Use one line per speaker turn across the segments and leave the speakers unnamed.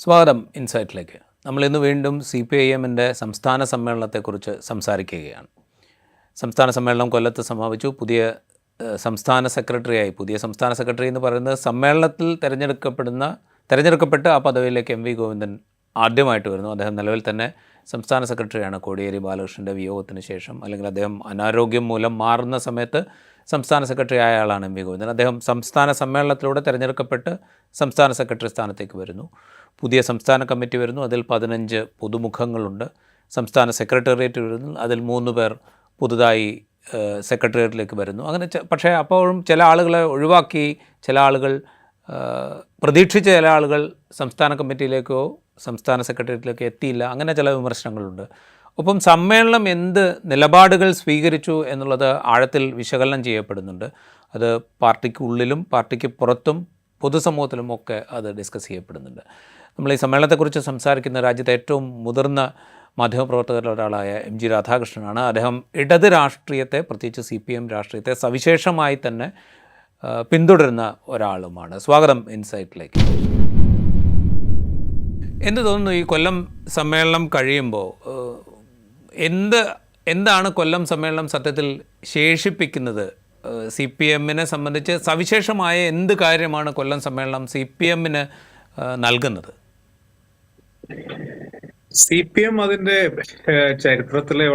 സ്വാഗതം ഇൻസൈറ്റിലേക്ക്. നമ്മളിന്ന് വീണ്ടും CPIM-ൻ്റെ സംസ്ഥാന സമ്മേളനത്തെക്കുറിച്ച് സംസാരിക്കുകയാണ്. സംസ്ഥാന സമ്മേളനം കൊല്ലത്ത് സമാപിച്ചു. പുതിയ സംസ്ഥാന സെക്രട്ടറി എന്ന് പറയുന്നത് സമ്മേളനത്തിൽ തിരഞ്ഞെടുക്കപ്പെട്ട് ആ പദവിയിലേക്ക് MV ഗോവിന്ദൻ ആദ്യമായിട്ട് വരുന്നു. അദ്ദേഹം നിലവിൽ തന്നെ സംസ്ഥാന സെക്രട്ടറിയാണ്. കോടിയേരി ബാലകൃഷ്ണൻ്റെ വിയോഗത്തിന് ശേഷം, അല്ലെങ്കിൽ അദ്ദേഹം അനാരോഗ്യം മൂലം മാറുന്ന സമയത്ത് സംസ്ഥാന സെക്രട്ടറി ആയ ആളാണ് MV ഗോവിന്ദൻ. അദ്ദേഹം സംസ്ഥാന സമ്മേളനത്തിലൂടെ തിരഞ്ഞെടുക്കപ്പെട്ട് സംസ്ഥാന സെക്രട്ടറി സ്ഥാനത്തേക്ക് വരുന്നു. പുതിയ സംസ്ഥാന കമ്മിറ്റി വരുന്നു. അതിൽ 15 പുതുമുഖങ്ങളുണ്ട്. സംസ്ഥാന സെക്രട്ടേറിയറ്റ് വരുന്നു. അതിൽ 3 പേർ പുതുതായി സെക്രട്ടേറിയറ്റിലേക്ക് വരുന്നു. അങ്ങനെ പക്ഷേ അപ്പോഴും ചില ആളുകളെ ഒഴിവാക്കി, ചില ആളുകൾ പ്രതീക്ഷിച്ച ചില ആളുകൾ സംസ്ഥാന കമ്മിറ്റിയിലേക്കോ സംസ്ഥാന സെക്രട്ടേറിയറ്റിലേക്കോ എത്തിയില്ല. അങ്ങനെ ചില വിമർശനങ്ങളുണ്ട്. ഒപ്പം സമ്മേളനം എന്ത് നിലപാടുകൾ സ്വീകരിച്ചു എന്നുള്ളത് ആഴത്തിൽ വിശകലനം ചെയ്യപ്പെടുന്നുണ്ട്. അത് പാർട്ടിക്കുള്ളിലും പാർട്ടിക്ക് പുറത്തും പൊതുസമൂഹത്തിലും ഒക്കെ അത് ഡിസ്കസ് ചെയ്യപ്പെടുന്നുണ്ട്. നമ്മൾ ഈ സമ്മേളനത്തെക്കുറിച്ച് സംസാരിക്കുന്ന രാജ്യത്തെ ഏറ്റവും മുതിർന്ന മാധ്യമപ്രവർത്തകരിൽ ഒരാളായ MG രാധാകൃഷ്ണനാണ്. അദ്ദേഹം ഇടത് രാഷ്ട്രീയത്തെ, പ്രത്യേകിച്ച് CPM രാഷ്ട്രീയത്തെ സവിശേഷമായി തന്നെ പിന്തുടരുന്ന ഒരാളുമാണ്. സ്വാഗതം ഇൻസൈറ്റിലേക്ക്. എന്ത് തോന്നുന്നു, ഈ കൊല്ലം സമ്മേളനം കഴിയുമ്പോൾ എന്താണ് കൊല്ലം സമ്മേളനം സത്യത്തിൽ ശേഷിപ്പിക്കുന്നത്? CPM-നെ സംബന്ധിച്ച് സവിശേഷമായ എന്ത് കാര്യമാണ് കൊല്ലം സമ്മേളനം CPM-ന് നൽകുന്നത്?
CPM അതിന്റെ ചരിത്രത്തിലെ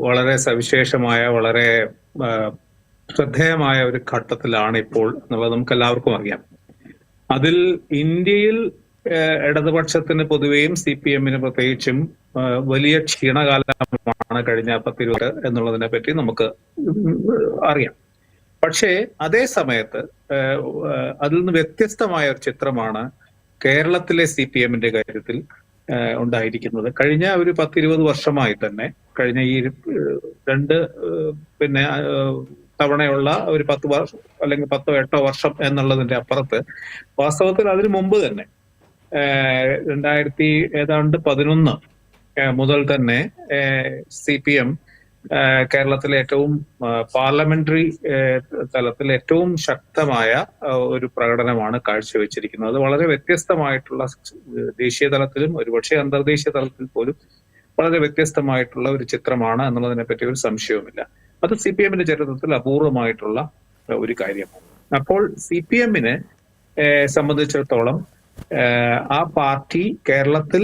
വളരെ സവിശേഷമായ, വളരെ ശ്രദ്ധേയമായ ഒരു ഘട്ടത്തിലാണ് ഇപ്പോൾ എന്നുള്ളത് നമുക്ക് എല്ലാവർക്കും അറിയാം. അതിൽ ഇന്ത്യയിൽ ഇടതുപക്ഷത്തിന് പൊതുവെയും CPM-ന് പ്രത്യേകിച്ചും വലിയ ക്ഷീണകാലമാണ് കഴിഞ്ഞ 10-20 എന്നുള്ളതിനെ പറ്റി നമുക്ക് അറിയാം. പക്ഷേ അതേ സമയത്ത് അതിൽ നിന്ന് വ്യത്യസ്തമായ ഒരു ചിത്രമാണ് കേരളത്തിലെ CPM-ന്റെ കാര്യത്തിൽ ഉണ്ടായിരിക്കുന്നത്. കഴിഞ്ഞ ഒരു 10-20 വർഷമായി തന്നെ, കഴിഞ്ഞ ഈ 2 തവണയുള്ള ഒരു 10 വർഷം അല്ലെങ്കിൽ 10-8 വർഷം എന്നുള്ളതിന്റെ അപ്പുറത്ത്, വാസ്തവത്തിൽ അതിനു മുമ്പ് തന്നെ 2011 മുതൽ തന്നെ CPM കേരളത്തിലെ ഏറ്റവും പാർലമെന്ററി തലത്തിൽ ഏറ്റവും ശക്തമായ ഒരു പ്രകടനമാണ് കാഴ്ചവെച്ചിരിക്കുന്നത്. അത് വളരെ വ്യത്യസ്തമായിട്ടുള്ള, ദേശീയ തലത്തിലും ഒരുപക്ഷെ അന്തർദേശീയ തലത്തിൽ പോലും വളരെ വ്യത്യസ്തമായിട്ടുള്ള ഒരു ചിത്രമാണ് എന്നുള്ളതിനെ പറ്റി ഒരു സംശയവുമില്ല. അത് CPM-ന്റെ ചരിത്രത്തിൽ അപൂർവമായിട്ടുള്ള ഒരു കാര്യമാണ്. അപ്പോൾ CPM-നെ സംബന്ധിച്ചിടത്തോളം ആ പാർട്ടി കേരളത്തിൽ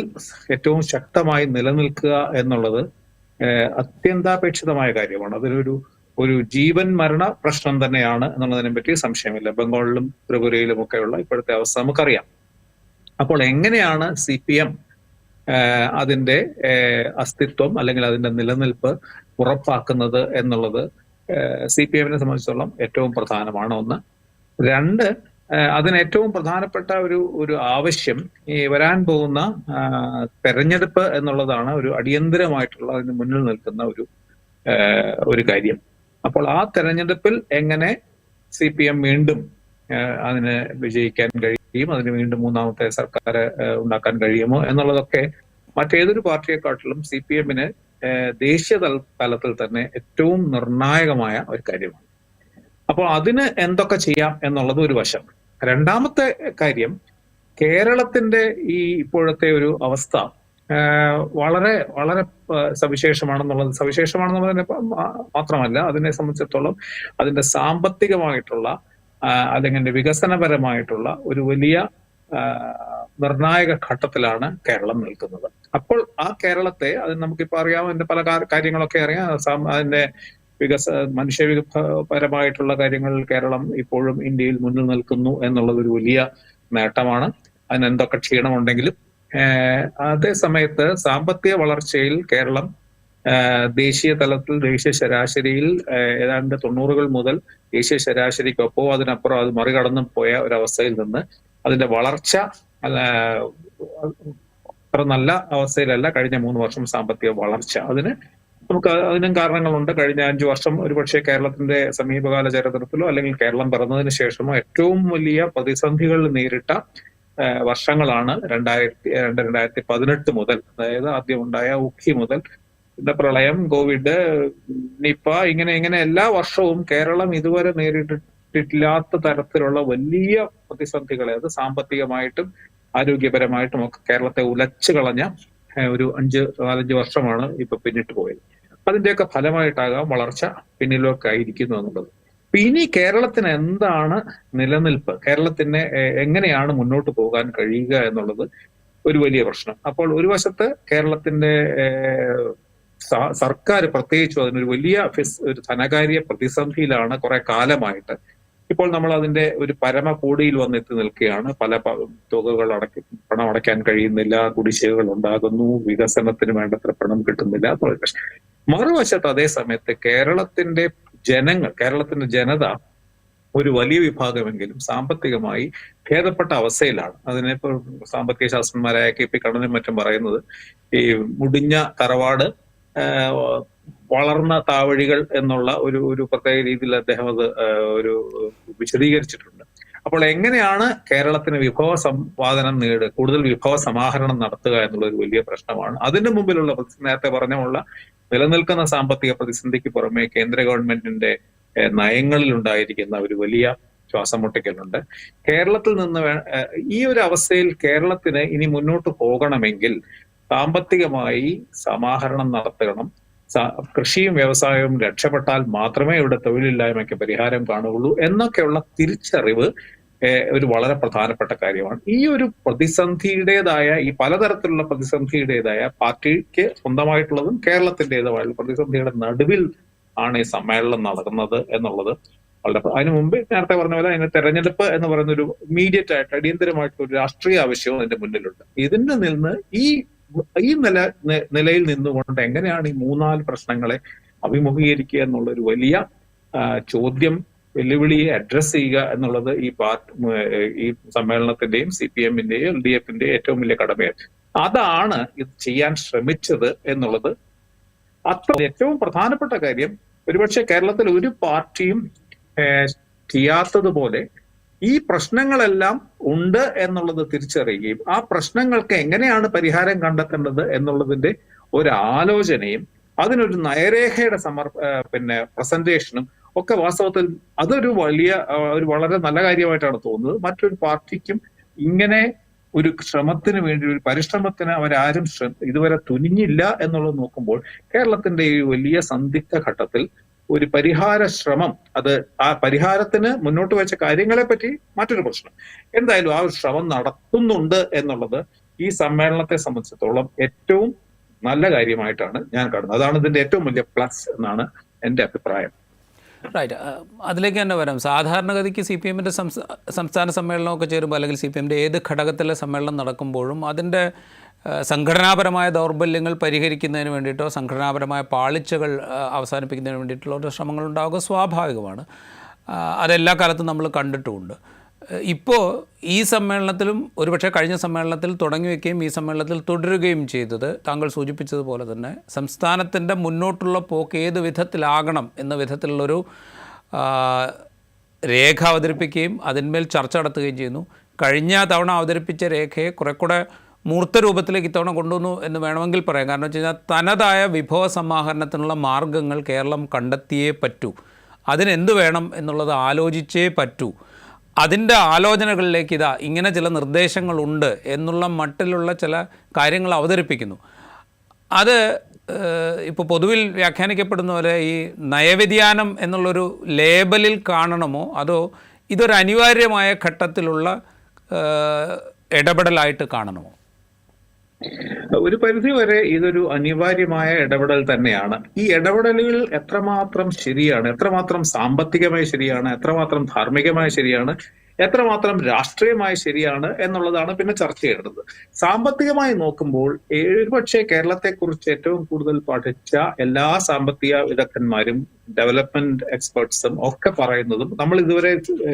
ഏറ്റവും ശക്തമായി നിലനിൽക്കുക എന്നുള്ളത് അത്യന്താപേക്ഷിതമായ കാര്യമാണ്. അതൊരു ജീവൻ മരണ പ്രശ്നം തന്നെയാണ് എന്നുള്ളതിനെ പറ്റി സംശയമില്ല. ബംഗാളിലും ത്രിപുരയിലും ഒക്കെയുള്ള ഇപ്പോഴത്തെ അവസ്ഥ നമുക്കറിയാം. അപ്പോൾ എങ്ങനെയാണ് CPM അതിന്റെ അസ്തിത്വം അല്ലെങ്കിൽ അതിന്റെ നിലനിൽപ്പ് ഉറപ്പാക്കുന്നത് എന്നുള്ളത് CPM-നെ സംബന്ധിച്ചിടത്തോളം ഏറ്റവും പ്രധാനമാണ്. 1. 2, അതിന് ഏറ്റവും പ്രധാനപ്പെട്ട ഒരു ആവശ്യം ഈ വരാൻ പോകുന്ന തെരഞ്ഞെടുപ്പ് എന്നുള്ളതാണ്. ഒരു അടിയന്തരമായിട്ടുള്ള, അതിന് മുന്നിൽ നിൽക്കുന്ന ഒരു കാര്യം. അപ്പോൾ ആ തെരഞ്ഞെടുപ്പിൽ എങ്ങനെ CPM വീണ്ടും അതിന് വിജയിക്കാൻ കഴിയും, അതിന് വീണ്ടും 3ാമത്തെ സർക്കാർ ഉണ്ടാക്കാൻ കഴിയുമോ എന്നുള്ളതൊക്കെ മറ്റേതൊരു പാർട്ടിയെക്കാട്ടിലും CPM-ന് ദേശീയ തലത്തിൽ തന്നെ ഏറ്റവും നിർണായകമായ ഒരു കാര്യമാണ്. അപ്പോൾ അതിന് എന്തൊക്കെ ചെയ്യാം എന്നുള്ളത് ഒരു വശം. 2ാമത്തെ കാര്യം, കേരളത്തിന്റെ ഈ ഇപ്പോഴത്തെ ഒരു അവസ്ഥ വളരെ വളരെ സവിശേഷമാണെന്നുള്ളതിനെ മാത്രമല്ല, അതിനെ സംബന്ധിച്ചിടത്തോളം അതിന്റെ സാമ്പത്തികമായിട്ടുള്ള അല്ലെങ്കിൽ വികസനപരമായിട്ടുള്ള ഒരു വലിയ നിർണായക ഘട്ടത്തിലാണ് കേരളം നിൽക്കുന്നത്. അപ്പോൾ ആ കേരളത്തെ, അത് നമുക്കിപ്പോ അറിയാം, അതിന്റെ പല കാര്യങ്ങളൊക്കെ അറിയാം. അതിന്റെ മനുഷ്യപരമായിട്ടുള്ള കാര്യങ്ങളിൽ കേരളം ഇപ്പോഴും ഇന്ത്യയിൽ മുന്നിൽ നിൽക്കുന്നു എന്നുള്ളത് ഒരു വലിയ നേട്ടമാണ്. അതിന് എന്തൊക്കെ ക്ഷീണമുണ്ടെങ്കിലും. അതേ സമയത്ത് സാമ്പത്തിക വളർച്ചയിൽ കേരളം ദേശീയ തലത്തിൽ, ദേശീയ ശരാശരിയിൽ ഏതാണ്ട് 90-കൾ മുതൽ ദേശീയ ശരാശരിക്കൊപ്പോ അതിനപ്പുറം അത് മറികടന്നു പോയ ഒരവസ്ഥയിൽ നിന്ന് അതിന്റെ വളർച്ച അത്ര നല്ല അവസ്ഥയിലല്ല കഴിഞ്ഞ 3 വർഷം സാമ്പത്തിക വളർച്ച. അതിനും കാരണങ്ങളുണ്ട്. കഴിഞ്ഞ 5 വർഷം ഒരുപക്ഷെ കേരളത്തിന്റെ സമീപകാല ചരിത്രത്തിലോ അല്ലെങ്കിൽ കേരളം പിറന്നതിന് ശേഷമോ ഏറ്റവും വലിയ പ്രതിസന്ധികൾ നേരിട്ട വർഷങ്ങളാണ് 2018 മുതൽ. അതായത് ആദ്യം ഉണ്ടായ ഉഖി മുതൽ, പ്രളയം, കോവിഡ്, നിപ്പ, ഇങ്ങനെ എല്ലാ വർഷവും കേരളം ഇതുവരെ നേരിട്ടിട്ടില്ലാത്ത തരത്തിലുള്ള വലിയ പ്രതിസന്ധികളെ, അത് സാമ്പത്തികമായിട്ടും ആരോഗ്യപരമായിട്ടും ഒക്കെ കേരളത്തെ ഉലച്ചു കളഞ്ഞ ഒരു 4-5 വർഷമാണ് ഇപ്പൊ പിന്നിട്ട് പോയത്. അതിന്റെയൊക്കെ ഫലമായിട്ടാകാം വളർച്ച പിന്നിലേക്കായിരിക്കുന്നു എന്നുള്ളത്. അപ്പൊ ഇനി കേരളത്തിന് എന്താണ് നിലനിൽപ്പ്, കേരളത്തിന് എങ്ങനെയാണ് മുന്നോട്ട് പോകാൻ കഴിയുക എന്നുള്ളത് ഒരു വലിയ പ്രശ്നം. അപ്പോൾ ഒരു വശത്ത് കേരളത്തിന്റെ സർക്കാർ പ്രത്യേകിച്ചും അതിനൊരു വലിയ ഒരു ധനകാര്യ പ്രതിസന്ധിയിലാണ് കുറെ കാലമായിട്ട്. ഇപ്പോൾ നമ്മൾ അതിന്റെ ഒരു പരമകോടിയിൽ വന്നെത്തി നിൽക്കുകയാണ്. പല തുകകൾ പണം അടയ്ക്കാൻ കഴിയുന്നില്ല, കുടിശ്ശികകൾ ഉണ്ടാകുന്നു, വികസനത്തിന് വേണ്ടത്ര പണം കിട്ടുന്നില്ല. മറുവശത്ത് അതേ സമയത്ത് കേരളത്തിന്റെ ജനത ഒരു വലിയ വിഭാഗമെങ്കിലും സാമ്പത്തികമായി ഭേദപ്പെട്ട അവസ്ഥയിലാണ്. അതിനിപ്പോൾ സാമ്പത്തിക ശാസ്ത്രജ്ഞന്മാരായ KP കണ്ണനും മറ്റും പറയുന്നത് ഈ മുടിഞ്ഞ തറവാട്, വളർന്ന താവഴികൾ എന്നുള്ള ഒരു പ്രത്യേക രീതിയിൽ അദ്ദേഹം അത് ഒരു വിശദീകരിച്ചിട്ടുണ്ട്. അപ്പോൾ എങ്ങനെയാണ് കേരളത്തിന് വിഭവ സമ്പാദനം കൂടുതൽ വിഭവ സമാഹരണം നടത്തുക എന്നുള്ള ഒരു വലിയ പ്രശ്നമാണ്. അതിന് മുമ്പിലുള്ള നേരത്തെ പറഞ്ഞുള്ള നിലനിൽക്കുന്ന സാമ്പത്തിക പ്രതിസന്ധിക്ക് പുറമെ കേന്ദ്ര ഗവൺമെന്റിന്റെ നയങ്ങളിൽ ഉണ്ടായിരിക്കുന്ന ഒരു വലിയ ശ്വാസം മുട്ടിക്കലുണ്ട്. കേരളത്തിൽ നിന്ന് ഈ ഒരു അവസ്ഥയിൽ കേരളത്തിന് ഇനി മുന്നോട്ട് പോകണമെങ്കിൽ സാമ്പത്തികമായി സമാഹരണം നടത്തണം. കൃഷിയും വ്യവസായവും രക്ഷപ്പെട്ടാൽ മാത്രമേ ഇവിടെ തൊഴിലില്ലായ്മയ്ക്ക് പരിഹാരം കാണുകയുള്ളൂ എന്നൊക്കെയുള്ള തിരിച്ചറിവ് ഒരു വളരെ പ്രധാനപ്പെട്ട കാര്യമാണ്. ഈ ഒരു പ്രതിസന്ധിയുടേതായ, ഈ പലതരത്തിലുള്ള പ്രതിസന്ധിയുടേതായ പാർട്ടിക്ക് സ്വന്തമായിട്ടുള്ളതും കേരളത്തിൻ്റെതുമായ പ്രതിസന്ധിയുടെ നടുവിൽ ആണ് ഈ സമ്മേളനം നടക്കുന്നത് എന്നുള്ളത് വളരെ. അതിനു മുമ്പ് നേരത്തെ പറഞ്ഞ പോലെ അതിന് തെരഞ്ഞെടുപ്പ് എന്ന് പറയുന്ന ഒരു ഇമ്മീഡിയറ്റ് ആയിട്ട് അടിയന്തരമായിട്ടുള്ള ഒരു രാഷ്ട്രീയ ആവശ്യവും അതിന്റെ മുന്നിലുണ്ട്. ഇതിന് നിന്ന് ഈ നിലയിൽ നിന്നുകൊണ്ട് എങ്ങനെയാണ് ഈ 3-4 പ്രശ്നങ്ങളെ അഭിമുഖീകരിക്കുക എന്നുള്ള ഒരു വലിയ ചോദ്യം, വെല്ലുവിളിയെ അഡ്രസ് ചെയ്യുക എന്നുള്ളത് ഈ സമ്മേളനത്തിന്റെയും CPM-ന്റെയും LDF-ന്റെയും ഏറ്റവും വലിയ കടമയാണ്. അതാണ് ഇത് ചെയ്യാൻ ശ്രമിച്ചത് എന്നുള്ളത് ഏറ്റവും പ്രധാനപ്പെട്ട കാര്യം. ഒരുപക്ഷെ കേരളത്തിൽ ഒരു പാർട്ടിയും ചെയ്യാത്തതുപോലെ ഈ പ്രശ്നങ്ങളെല്ലാം ഉണ്ട് എന്നുള്ളത് തിരിച്ചറിയുകയും ആ പ്രശ്നങ്ങൾക്ക് എങ്ങനെയാണ് പരിഹാരം കണ്ടെത്തേണ്ടത് എന്നുള്ളതിന്റെ ഒരു ആലോചനയും അതിനൊരു നയരേഖയുടെ പ്രസന്റേഷനും ഒക്കെ വാസ്തവത്തിൽ അതൊരു വളരെ നല്ല കാര്യമായിട്ടാണ് തോന്നുന്നത്. മറ്റൊരു പാർട്ടിക്കും ഇങ്ങനെ ഒരു ശ്രമത്തിന് വേണ്ടി, ഒരു പരിശ്രമത്തിന് അവരാരും ഇതുവരെ തുനിഞ്ഞില്ല എന്നുള്ളത് നോക്കുമ്പോൾ കേരളത്തിന്റെ ഈ വലിയ സന്ദിഗ്ധ ഘട്ടത്തിൽ ഒരു പരിഹാര ശ്രമം, അത് ആ പരിഹാരത്തിന് മുന്നോട്ട് വെച്ച കാര്യങ്ങളെ പറ്റി മറ്റൊരു പ്രശ്നം, എന്തായാലും ആ ഒരു ശ്രമം നടത്തുന്നുണ്ട് എന്നുള്ളത് ഈ സമ്മേളനത്തെ സംബന്ധിച്ചിടത്തോളം ഏറ്റവും നല്ല കാര്യമായിട്ടാണ് ഞാൻ കാണുന്നത്. അതാണ് ഇതിന്റെ ഏറ്റവും വലിയ പ്ലസ് എന്നാണ് എൻ്റെ അഭിപ്രായം.
റൈറ്റ്, അതിലേക്ക് തന്നെ വരാം. സാധാരണഗതിക്ക് CPM-ൻ്റെ സംസ്ഥാന സമ്മേളനമൊക്കെ ചേരുമ്പോൾ, അല്ലെങ്കിൽ CPM-ൻ്റെ ഏത് ഘടകത്തിലെ സമ്മേളനം നടക്കുമ്പോഴും അതിൻ്റെ സംഘടനാപരമായ ദൗർബല്യങ്ങൾ പരിഹരിക്കുന്നതിന് വേണ്ടിയിട്ടോ സംഘടനാപരമായ പാളിച്ചകൾ അവസാനിപ്പിക്കുന്നതിന് വേണ്ടിയിട്ടുള്ള ഒരു ശ്രമങ്ങളുണ്ടാവുക സ്വാഭാവികമാണ്. അതെല്ലാ കാലത്തും നമ്മൾ കണ്ടിട്ടുമുണ്ട്. ഇപ്പോൾ ഈ സമ്മേളനത്തിലും ഒരുപക്ഷെ കഴിഞ്ഞ സമ്മേളനത്തിൽ തുടങ്ങി വയ്ക്കുകയും ഈ സമ്മേളനത്തിൽ തുടരുകയും ചെയ്തത് താങ്കൾ സൂചിപ്പിച്ചതുപോലെ തന്നെ സംസ്ഥാനത്തിൻ്റെ മുന്നോട്ടുള്ള പോക്ക് ഏത് വിധത്തിലാകണം എന്ന വിധത്തിലുള്ളൊരു രേഖ അവതരിപ്പിക്കുകയും അതിന്മേൽ ചർച്ച നടത്തുകയും ചെയ്യുന്നു. കഴിഞ്ഞ തവണ അവതരിപ്പിച്ച രേഖയെ കുറേക്കൂടെ മൂർത്ത രൂപത്തിലേക്ക് ഇത്തവണ കൊണ്ടുവന്നു എന്ന് വേണമെങ്കിൽ പറയാം. കാരണം വെച്ച് കഴിഞ്ഞാൽ തനതായ വിഭവ സമാഹരണത്തിനുള്ള മാർഗ്ഗങ്ങൾ കേരളം കണ്ടെത്തിയേ പറ്റൂ, അതിനെന്ത് വേണം എന്നുള്ളത് ആലോചിച്ചേ പറ്റൂ. അതിൻ്റെ ആലോചനകളിലേക്ക് ഇങ്ങനെ ചില നിർദ്ദേശങ്ങളുണ്ട് എന്നുള്ള മട്ടിലുള്ള ചില കാര്യങ്ങൾ അവതരിപ്പിക്കുന്നു. അത് ഇപ്പോൾ പൊതുവിൽ വ്യാഖ്യാനിക്കപ്പെടുന്ന പോലെ ഈ നയവ്യതിയാനം എന്നുള്ളൊരു ലേബലിൽ കാണണമോ അതോ ഇതൊരു അനിവാര്യമായ ഘട്ടത്തിലുള്ള ഇടപെടലായിട്ട് കാണണമോ?
ഒരു പരിധി വരെ ഇതൊരു അനിവാര്യമായ ഇടപെടൽ തന്നെയാണ്. ഈ ഇടപെടലുകൾ എത്രമാത്രം ശരിയാണ്, എത്രമാത്രം സാമ്പത്തികമായി ശരിയാണ്, എത്രമാത്രം ധാർമ്മികമായി ശരിയാണ്, എത്രമാത്രം രാഷ്ട്രീയമായി ശരിയാണ് എന്നുള്ളതാണ് പിന്നെ ചർച്ച ചെയ്യേണ്ടത്. സാമ്പത്തികമായി നോക്കുമ്പോൾ ഒരുപക്ഷെ കേരളത്തെക്കുറിച്ച് ഏറ്റവും കൂടുതൽ പഠിച്ച എല്ലാ സാമ്പത്തിക വിദഗ്ധന്മാരും ഡെവലപ്മെന്റ് എക്സ്പെർട്സും ഒക്കെ പറയുന്നതും നമ്മൾ ഇതുവരെ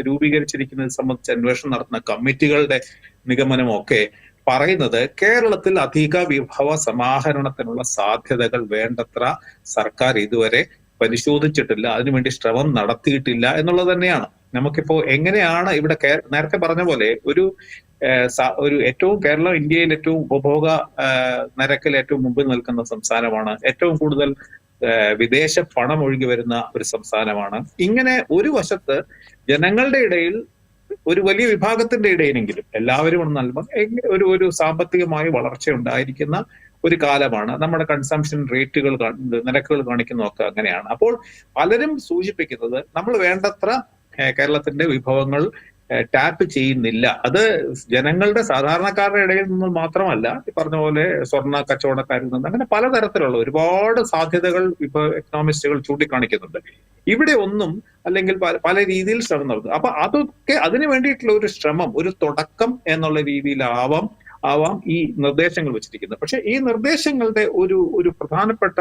രൂപീകരിച്ചിരിക്കുന്നത് സംബന്ധിച്ച് അന്വേഷണം നടത്തുന്ന കമ്മിറ്റികളുടെ നിഗമനമൊക്കെ പറയുന്നത് കേരളത്തിൽ അധിക വിഭവ സമാഹരണത്തിനുള്ള സാധ്യതകൾ വേണ്ടത്ര സർക്കാർ ഇതുവരെ പരിശോധിച്ചിട്ടില്ല, അതിനുവേണ്ടി ശ്രമം നടത്തിയിട്ടില്ല എന്നുള്ളത് തന്നെയാണ്. നമുക്കിപ്പോ എങ്ങനെയാണ് ഇവിടെ നേരത്തെ പറഞ്ഞ പോലെ ഒരു ഏറ്റവും കേരളം ഇന്ത്യയിൽ ഏറ്റവും ഉപഭോഗ നിരക്കിൽ ഏറ്റവും മുമ്പിൽ നിൽക്കുന്ന സംസ്ഥാനമാണ്, ഏറ്റവും കൂടുതൽ വിദേശ പണം ഒഴുകി വരുന്ന ഒരു സംസ്ഥാനമാണ്. ഇങ്ങനെ ഒരു വശത്ത് ജനങ്ങളുടെ ഇടയിൽ ഒരു വലിയ വിഭാഗത്തിന്റെ ഇടയിലെങ്കിലും എല്ലാവരും ഒന്ന് നൽകുമ്പോൾ ഒരു സാമ്പത്തികമായി വളർച്ച ഉണ്ടായിരിക്കുന്ന ഒരു കാലമാണ്. നമ്മുടെ കൺസംഷൻ റേറ്റുകൾ നിരക്കുകൾ കാണിക്കുന്നതൊക്കെ അങ്ങനെയാണ്. അപ്പോൾ പലരും സൂചിപ്പിക്കുന്നത് നമ്മൾ വേണ്ടത്ര കേരളത്തിന്റെ വിഭവങ്ങൾ ടാപ്പ് ചെയ്യുന്നില്ല. അത് ജനങ്ങളുടെ സാധാരണക്കാരുടെ ഇടയിൽ നിന്ന് മാത്രമല്ല, ഈ പറഞ്ഞ പോലെ സ്വർണ്ണ കച്ചവടക്കാരിൽ നിന്ന്, അങ്ങനെ പലതരത്തിലുള്ള ഒരുപാട് സാധ്യതകൾ ഇപ്പൊ എക്കണോമിസ്റ്റുകൾ ചൂണ്ടിക്കാണിക്കുന്നുണ്ട്. ഇവിടെ ഒന്നും അല്ലെങ്കിൽ പല രീതിയിൽ ശ്രമം നടത്തും. അപ്പൊ അതൊക്കെ അതിനു വേണ്ടിയിട്ടുള്ള ഒരു ശ്രമം, ഒരു തുടക്കം എന്നുള്ള രീതിയിലാവാം ഈ നിർദ്ദേശങ്ങൾ വെച്ചിരിക്കുന്നത്. പക്ഷെ ഈ നിർദ്ദേശങ്ങളുടെ ഒരു പ്രധാനപ്പെട്ട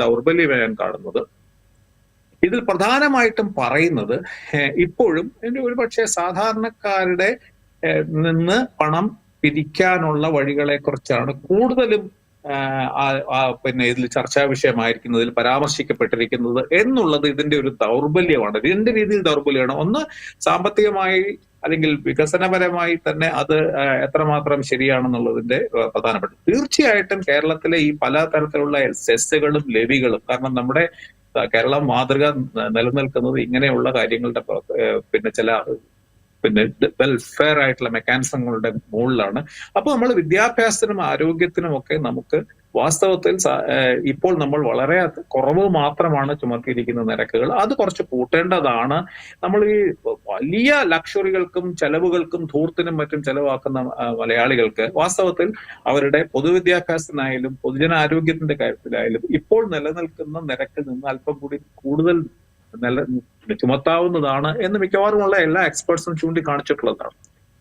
ദൗർബല്യം ഞാൻ കാണുന്നത്, ഇതിൽ പ്രധാനമായിട്ടും പറയുന്നത് ഇപ്പോഴും ഒരുപക്ഷെ സാധാരണക്കാരുടെ നിന്ന് പണം പിരിക്കാനുള്ള വഴികളെ കുറിച്ചാണ് കൂടുതലും പിന്നെ ഇതിൽ ചർച്ചാ വിഷയമായിരിക്കുന്നതിൽ പരാമർശിക്കപ്പെട്ടിരിക്കുന്നത് എന്നുള്ളത് ഇതിന്റെ ഒരു ദൗർബല്യമാണ്. രണ്ട് രീതിയിൽ ദൗർബല്യമാണ്. ഒന്ന്, സാമ്പത്തികമായി അല്ലെങ്കിൽ വികസനപരമായി തന്നെ അത് എത്രമാത്രം ശരിയാണെന്നുള്ളതിന്റെ പ്രധാനപ്പെട്ട. തീർച്ചയായിട്ടും കേരളത്തിലെ ഈ പല തരത്തിലുള്ള സെസ്സുകളും ലെവികളും, കാരണം നമ്മുടെ കേരളം മാതൃക നിലനിൽക്കുന്നത് ഇങ്ങനെയുള്ള കാര്യങ്ങളുടെ പിന്നെ ചില വെൽഫെയർ ആയിട്ടുള്ള മെക്കാനിസങ്ങളുടെ മുകളിലാണ്. അപ്പൊ നമ്മൾ വിദ്യാഭ്യാസത്തിനും ആരോഗ്യത്തിനും ഒക്കെ നമുക്ക് വാസ്തവത്തിൽ ഇപ്പോൾ നമ്മൾ വളരെ കുറവ് മാത്രമാണ് ചുമത്തിയിരിക്കുന്ന നിരക്കുകൾ. അത് കുറച്ച് കൂട്ടേണ്ടതാണ്. നമ്മൾ ഈ വലിയ ലക്ഷറികൾക്കും ചെലവുകൾക്കും ധൂർത്തിനും മറ്റും ചെലവാക്കുന്ന മലയാളികൾക്ക് വാസ്തവത്തിൽ അവരുടെ പൊതുവിദ്യാഭ്യാസത്തിനായാലും പൊതുജനാരോഗ്യത്തിന്റെ കാര്യത്തിലായാലും ഇപ്പോൾ നിലനിൽക്കുന്ന നിരക്കിൽ നിന്ന് അല്പം കൂടി കൂടുതൽ ചുമത്താവുന്നതാണ് എന്ന് മിക്കവാറുമുള്ള എല്ലാ എക്സ്പേർട്സും ചൂണ്ടിക്കാണിച്ചിട്ടുള്ളതാണ്.